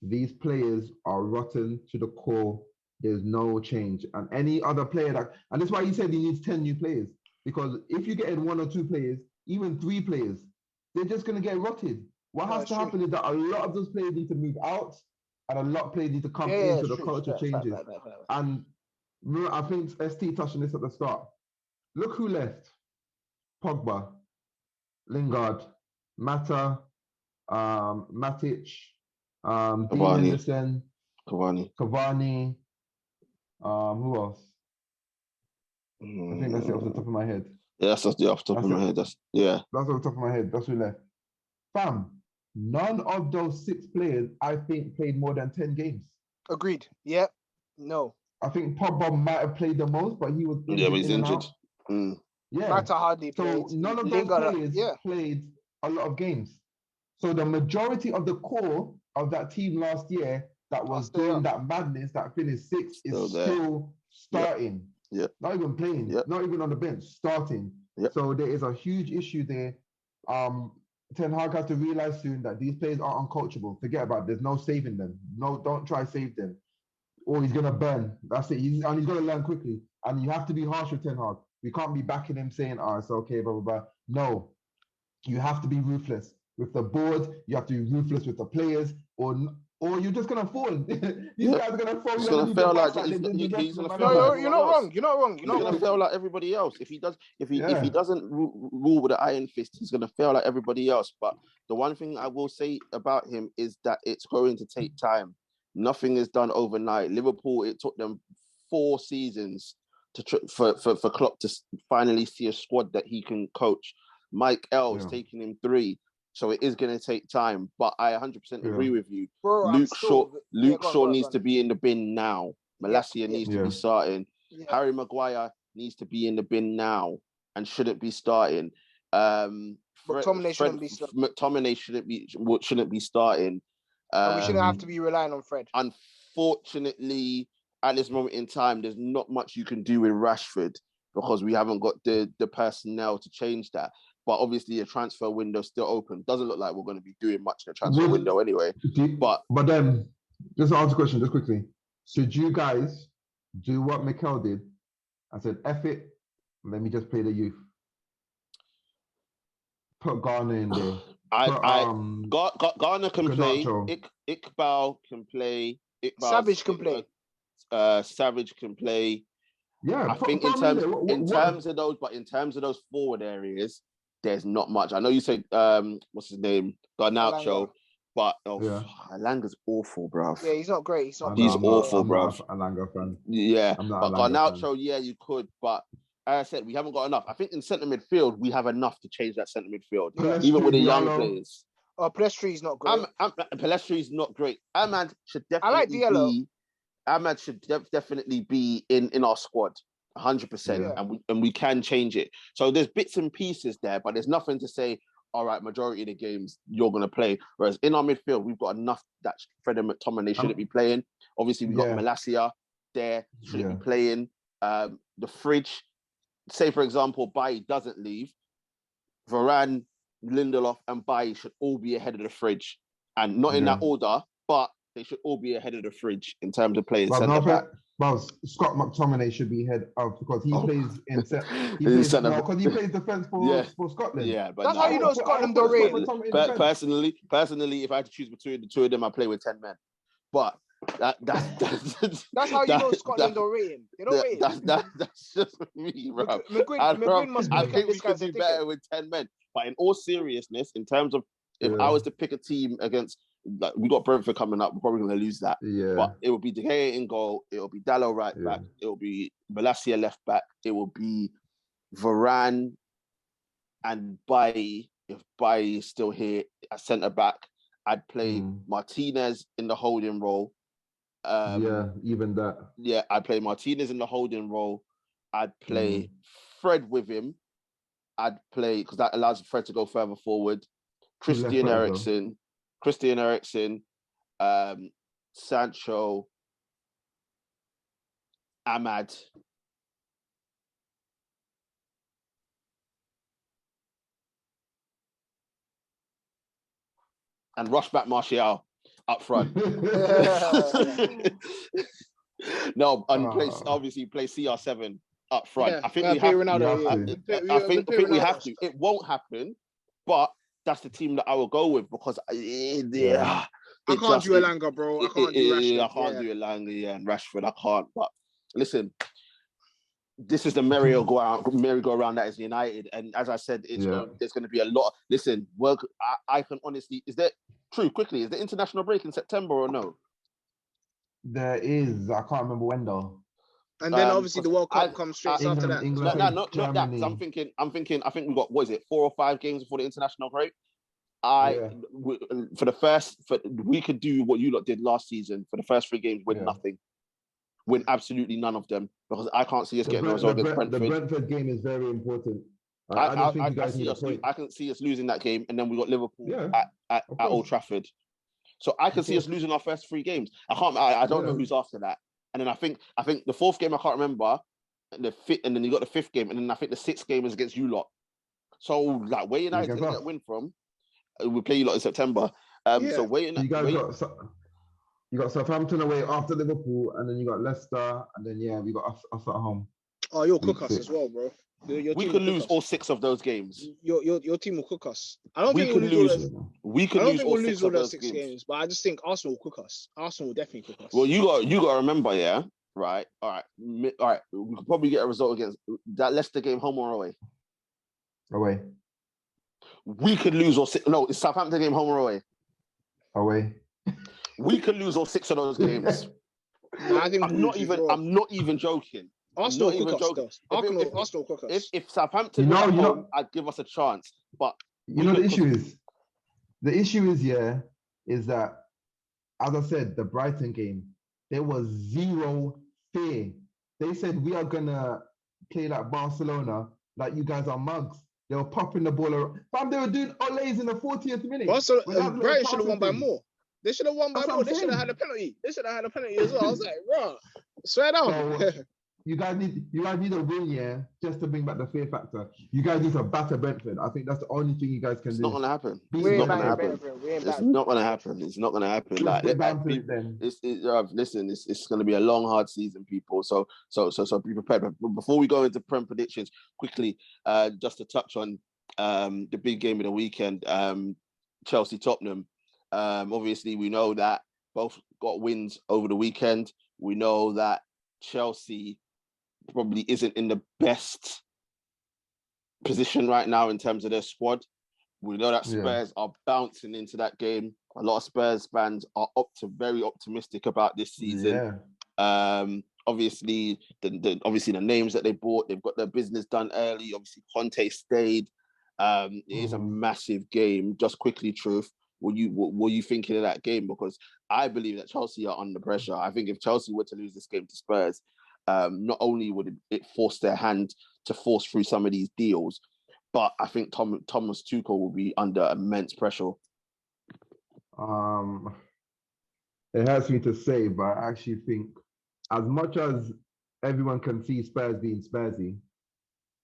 These players are rotten to the core. There's no change. And any other player and that's why he said he needs 10 new players. Because if you get in 1 or 2 players, even 3 players, they're just going to get rotted. What has to happen is that a lot of those players need to move out and a lot of players need to come into the culture changes. And I think ST touched on this at the start. Look who left. Pogba, Lingard, Mata, Matic, Dean Henderson, Cavani. Who else? I think that's it off the top of my head. Yeah, that's off the top of my head. That's off the top of my head. That's who left. Fam, none of those 6 players, I think, played more than 10 games. Agreed. Yep. No. I think Pogba might have played the most, but he was injured. Yeah, but he's injured. Yeah. Mata hardly played. So none of those players played a lot of games. So the majority of the core of that team last year that was doing that madness that finished 6th is still starting. Yep. Not even playing. Yep. Not even on the bench. Starting. Yep. So there is a huge issue there. Ten Hag has to realize soon that these players are uncoachable. Forget about it. There's no saving them. No, don't try save them. Or he's gonna burn. That's it. He's gonna learn quickly. And you have to be harsh with Ten Hag. We can't be backing him saying, it's okay, blah, blah, blah. No. You have to be ruthless. With the board, you have to be ruthless with the players, or you're just gonna fall. These guys are gonna fall. He's gonna feel like he's gonna feel like you're not wrong. You're not wrong. He's gonna feel like everybody else. If he doesn't rule with an iron fist, he's gonna feel like everybody else. But the one thing I will say about him is that it's going to take time. Nothing is done overnight. Liverpool, it took them 4 seasons for Klopp to finally see a squad that he can coach. Mike L's taking him 3. So it is going to take time, but I 100% agree with you. Bro, Luke Shaw needs to be in the bin now. Malacia needs to be starting. Yeah. Harry Maguire needs to be in the bin now and shouldn't be starting. McTominay shouldn't be starting. We shouldn't have to be relying on Fred. Unfortunately, at this moment in time, there's not much you can do with Rashford because we haven't got the personnel to change that. But obviously, the transfer window still open. Doesn't look like we're going to be doing much in the transfer window anyway. But then, Just answer the question, just quickly. Should you guys do what Mikel did? I said, F it, let me just play the youth. Put Garner in there. Garner can Garnacho. play. Iqbal can play. Savage can play. Savage can play. Yeah, I think in terms of those forward areas, there's not much. I know you said what's his name, Garnacho, but Alanga's awful, bro. Yeah, he's not great. He's awful, bro. I'm not an Alanga fan. Yeah, I'm not but Garnacho, fan. yeah, you could, but as I said, we haven't got enough. I think in centre midfield, we have enough to change that centre midfield, even with the young players. Pelestri's not great. Pelestri's not great. Ahmad should definitely I like Diallo. Ahmad should definitely be in our squad, 100%, and we can change it. So there's bits and pieces there, but there's nothing to say, all right, majority of the games you're going to play. Whereas in our midfield, we've got enough that Fred and McTominay shouldn't be playing. Obviously, we've got Malacia there, shouldn't be playing. The fridge, say, for example, Bailly doesn't leave. Varane, Lindelof, and Bailly should all be ahead of the fridge. And not in that order, but they should all be ahead of the fridge in terms of playing centre-back. Scott McTominay should be head of because he plays in because he plays defence for Scotland. Yeah, but that's how you know Scotland don't rate him. Personally, if I had to choose between the two of them, I play with 10 men. But that's how you know Scotland don't rate him. They don't rate him. That's just me, bro. McGuinn must be I think we could do better with 10 men. But in all seriousness, in terms of if I was to pick a team against, like, we got Brentford coming up, we're probably going to lose that. Yeah. But it will be De Gea in goal. It will be Dalot right back. It will be Malacia left back. It will be Varane and Bailly. If Bailly is still here at centre back, I'd play Martinez in the holding role. Even that. Yeah, I'd play Martinez in the holding role. I'd play Fred with him. I'd play, because that allows Fred to go further forward. Christian Eriksen, Sancho, Ahmad. And rush back Martial up front. No, and obviously play CR7 up front. Yeah, I think we have to. It won't happen, but that's the team that I will go with because I can't do Elanga, bro. I can't do Rashford. I can't do Elanga, and Rashford. I can't. But listen, this is the merry-go-round that is United, and as I said, there's going to be a lot. Listen, I can honestly. Is the international break in September or no? There is. I can't remember when though. And then obviously the World Cup comes straight after that. Not that. I'm thinking. I think we got 4 or 5 games before the international break. We could do what you lot did last season for the first 3 games, win nothing, win absolutely none of them, because I can't see us getting a result against Brentford. The Brentford game is very important. I can see us losing that game, and then we got Liverpool at Old Trafford. So I can see us losing our first 3 games. I don't know who's after that. And then I think the 4th game I can't remember, and then you got the 5th game, and then I think the 6th game is against you lot. So like where United can get a win from, we play you lot in September. So you got Southampton away after Liverpool, and then you got Leicester, and then we got us at home. Oh, you'll cook us as well, bro. We could lose all 6 of those games. Your team will cook us. I don't think we'll lose. We could lose all 6 of those 6 games, but I just think Arsenal will cook us. Arsenal will definitely cook us. Well, you got to remember, right? All right. We could probably get a result against that Leicester game, home or away. Away. We could lose all 6. No, it's Southampton game, home or away. Away. We could lose all 6 of those games. I'm not even joking. Arsenal cook us. Arsenal cook us. If Southampton were home, I'd give us a chance. But the issue is that, as I said, the Brighton game, there was zero fear. They said we are gonna play like Barcelona, like you guys are mugs. They were popping the ball around. But they were doing olays in the 40th minute. Brighton should have won by more. They should have won by more. They should have had a penalty. They should have had a penalty as well. I was like, bro, swear down. You guys need a win, yeah, just to bring back the fear factor. You guys need to batter Brentford. I think that's the only thing you guys can It's do. not gonna happen. Beat It's We ain't not gonna batting happen. Brentford. We ain't It's batting. not gonna happen. It's not gonna happen. Let's Like, get down to it people, then. listen. It's gonna be a long, hard season, people. So be prepared. But before we go into Prem predictions, quickly, just to touch on the big game of the weekend, Chelsea Tottenham. Obviously, we know that both got wins over the weekend. We know that Chelsea probably isn't in the best position right now in terms of their squad. We know that Spurs are bouncing into that game. A lot of Spurs fans are very optimistic about this season. Obviously, the names that they bought, they've got their business done early. Obviously, Conte stayed. It is a massive game. Just quickly, Truth, what were you thinking of that game? Because I believe that Chelsea are under pressure. I think if Chelsea were to lose this game to Spurs, not only would it force their hand to force through some of these deals, but I think Thomas Tuchel will be under immense pressure. It hurts me to say, but I actually think as much as everyone can see Spurs being Spursy,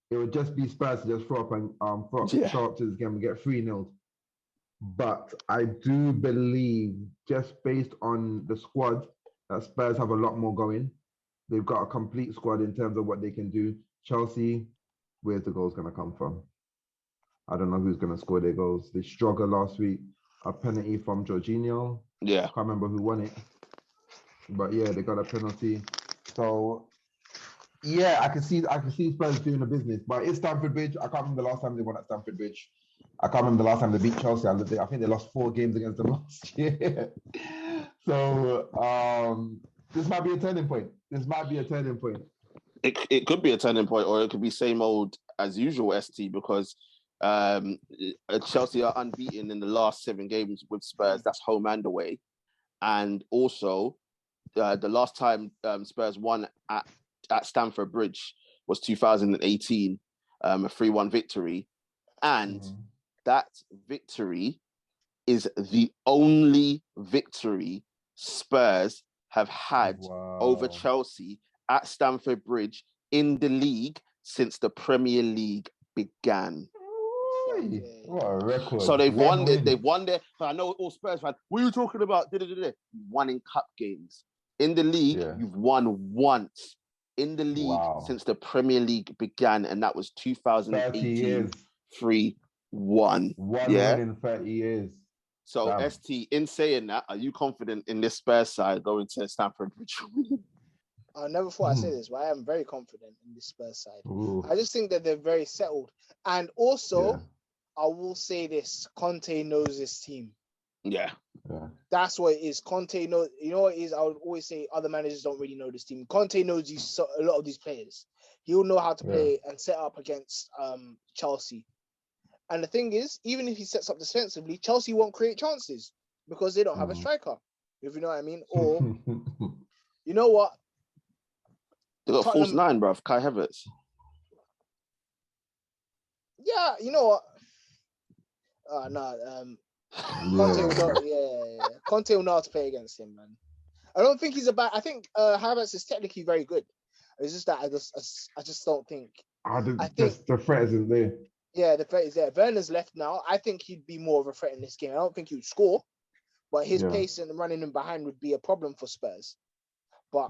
it would just be Spurs to just throw up and show up to this game and get 3-0. But I do believe, just based on the squad, that Spurs have a lot more going. They've got a complete squad in terms of what they can do. Chelsea, where's the goals going to come from? I don't know who's going to score their goals. They struggled last week. A penalty from Jorginho. Yeah. Can't remember who won it. But yeah, they got a penalty. So yeah, I can see Spurs doing the business. But it's Stamford Bridge. I can't remember the last time they won at Stamford Bridge. I can't remember the last time they beat Chelsea. I think they lost 4 games against them last year. So this might be a turning point. It could be a turning point, or it could be same old as usual, ST, because Chelsea are unbeaten in the last 7 games with Spurs. That's home and away. And also, the last time Spurs won at Stamford Bridge was 2018, a 3-1 victory. And that victory is the only victory Spurs have had over Chelsea at Stamford Bridge in the league since the Premier League began. What a record. So they've won their. I know all Spurs fans, what are you talking about? Won in cup games. In the league, you've won once. In the league since the Premier League began, and that was 2018. 3-1. One win in 30 years. So, damn. ST, in saying that, are you confident in this Spurs side going to Stamford Bridge? I never thought I'd say this, but I am very confident in this Spurs side. Ooh. I just think that they're very settled. And also, I will say this, Conte knows his team. Yeah. That's what it is. Conte knows, you know what it is? I would always say other managers don't really know this team. Conte knows a lot of these players. He'll know how to play and set up against Chelsea. And the thing is, even if he sets up defensively, Chelsea won't create chances because they don't have a striker, if you know what I mean. Or, you know what? They got false 9, bruv. Kai Havertz. Yeah, you know what? Conte will know how to play against him, man. I don't think he's a bad. I think Havertz is technically very good. It's just that I just don't think. I think the threat isn't there. Yeah, the threat is there. Werner's left now. I think he'd be more of a threat in this game. I don't think he would score, but his pace and running in behind would be a problem for Spurs. But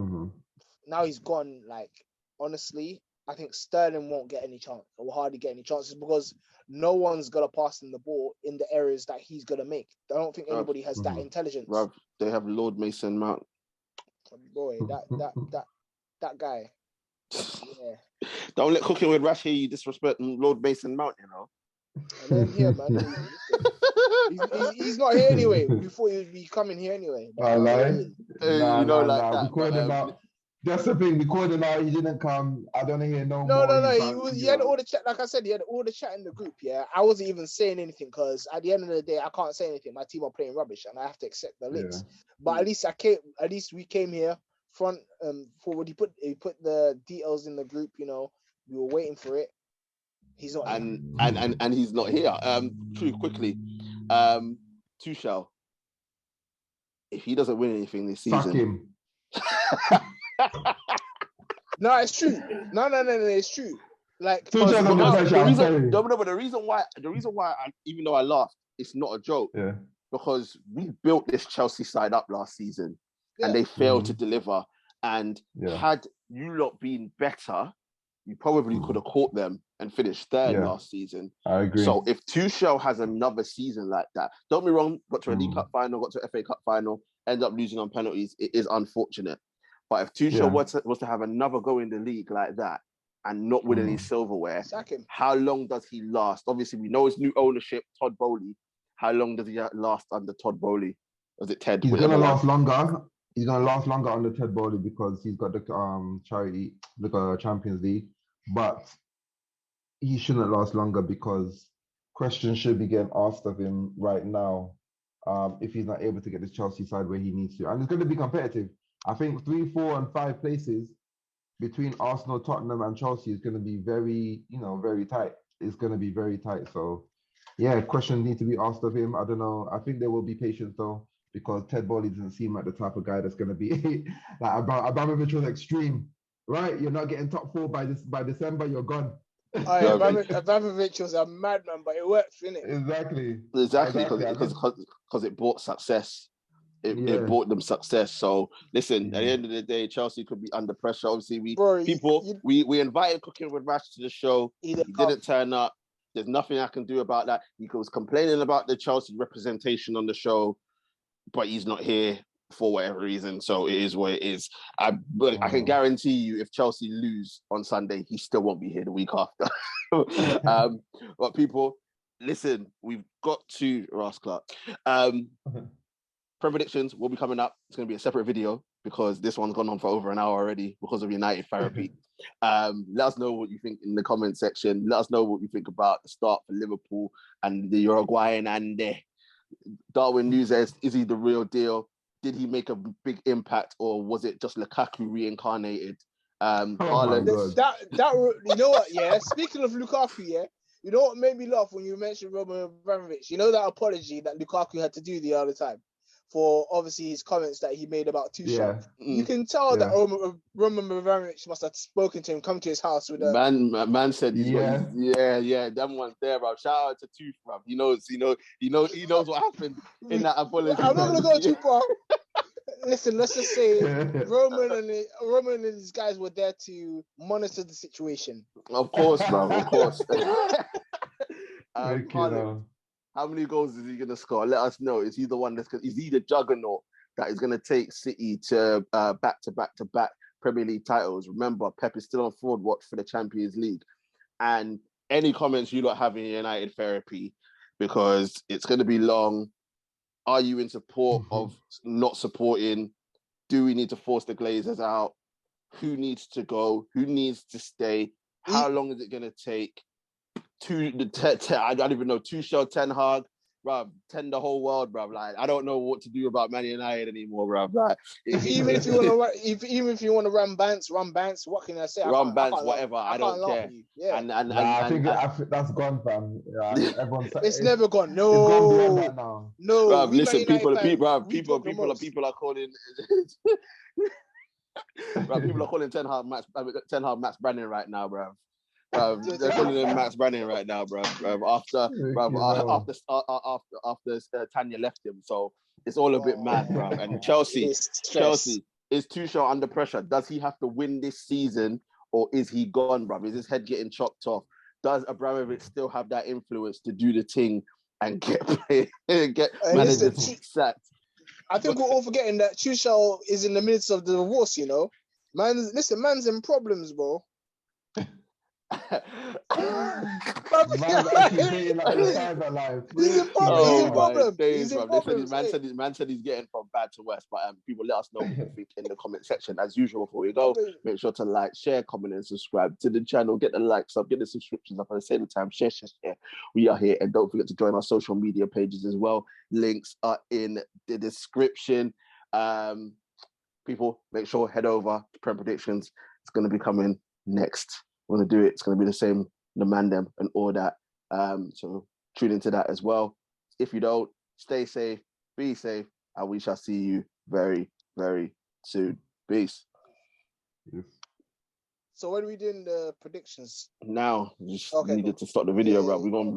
now he's gone. Like, honestly, I think Sterling won't get any chance, or will hardly get any chances, because no one's gonna pass him the ball in the areas that he's gonna make. I don't think anybody has that intelligence. Rob, they have Lord Mason Mount. Boy, that guy. Yeah. Don't let Cooking with Rash hear you disrespect Lord Mason Mount, you know. Let him hear, man. He's not here anyway. Before he would be coming here anyway. We called him out. That's the thing. We called him out. He didn't come. I don't hear no more. No. He had all the chat. Like I said, he had all the chat in the group. Yeah, I wasn't even saying anything because at the end of the day, I can't say anything. My team are playing rubbish, and I have to accept the licks. But at least we came here front forward. He put the details in the group. You know, we were waiting for it. He's not and he's not here. True, quickly. Tuchel, if he doesn't win anything this season, fuck him. No, it's true. No, it's true. Like, Tuchel's under pressure, I'm telling you. but the reason why, even though I laughed, it's not a joke. Yeah. Because we built this Chelsea side up last season, and they failed to deliver. And had you lot been better, you probably could have caught them and finished third last season. I agree. So if Tuchel has another season like that, don't be wrong, got to a League Cup final, got to a FA Cup final, end up losing on penalties, it is unfortunate. But if Tuchel was to have another go in the league like that and not win any silverware, how long does he last? Obviously, we know his new ownership, Todd Bowley. How long does he last under Todd Bowley? Was it Ted? He's going to last longer. He's going to last longer under Ted Bowley because he's got the Champions League. But he shouldn't last longer because questions should be getting asked of him right now if he's not able to get the Chelsea side where he needs to. And it's going to be competitive. I think 3, 4, and 5 places between Arsenal, Tottenham, and Chelsea is going to be very, very tight. It's going to be very tight. So, yeah, questions need to be asked of him. I don't know. I think there will be patience though, because Ted Bowley doesn't seem like the type of guy that's going to be like Abramovich was extreme, right? You're not getting top 4 by December. You're gone. Abramovich was a madman, but it worked, didn't it? Exactly, because it brought success. It brought them success. So listen, at the end of the day, Chelsea could be under pressure. Obviously, we invited Cooking with Rash to the show. He didn't turn up. There's nothing I can do about that. He was complaining about the Chelsea representation on the show, but he's not here for whatever reason. So it is what it is. I can guarantee you, if Chelsea lose on Sunday, he still won't be here the week after. But people, listen, we've got to Ross Clark. Prem predictions will be coming up. It's going to be a separate video because this one's gone on for over an hour already because of United therapy. Let us know what you think in the comment section. Let us know what you think about the start for Liverpool and the Uruguayan and Darwin Nunez. Is he the real deal? Did he make a big impact, or was it just Lukaku reincarnated? Haaland. You know what? Yeah. Speaking of Lukaku, yeah. You know what made me laugh when you mentioned Roman Abramovich? You know that apology that Lukaku had to do the other time for obviously his comments that he made about Tuchel. You can tell that Roman Abramovich must have spoken to him, come to his house with a man said them ones there, bro. Shout out to Tuchel, bro. He knows what happened in that apology. I'm not gonna go too far. Listen, let's just say Roman and his guys were there to monitor the situation. Of course, bro. Of course. How many goals is he going to score? Let us know. Is he the one is he the juggernaut that is going to take City to back-to-back Premier League titles? Remember, Pep is still on forward watch for the Champions League. And any comments you lot have in United therapy, because it's going to be long. Are you in support of not supporting? Do we need to force the Glazers out? Who needs to go? Who needs to stay? How long is it going to take? I don't even know. Tuchel, Ten Hag, bruv, the whole world, bruv. Like, I don't know what to do about Man United anymore, bruv. Like, even if you want to run Bants, what can I say? Run Bants, whatever. I don't care. Yeah. I think that's gone, fam. Yeah, it's never gone. No, it's gone beyond that now. No, bruv, listen, people are calling. Bruv, people are calling Ten Hag Max Brandon right now, bruv. They're calling him Max Brandon right now, bro. After Tanya left him, so it's all a bit mad, bro. And Chelsea, is Tuchel under pressure? Does he have to win this season, or is he gone, bro? Is his head getting chopped off? Does Abramovich still have that influence to do the thing and get managers sacked? I think we're all forgetting that Tuchel is in the midst of the divorce. You know, man's in problems, bro. He's in problem. Man said he's getting from bad to worse. But people, let us know what you think in the comment section. As usual, before we go, make sure to like, share, comment, and subscribe to the channel. Get the likes up, get the subscriptions up at the same time. Share. We are here, and don't forget to join our social media pages as well. Links are in the description. People, make sure head over to Prem Predictions. It's going to be coming next. We're going to do it. It's going to be the same, the Mandem and all that. So tune into that as well. If you don't, stay safe, be safe, and we shall see you very, very soon. Peace. Yes. So when we doing the predictions? Now, just Okay, needed cool. to stop the video, Yeah, bro. yeah, We're gonna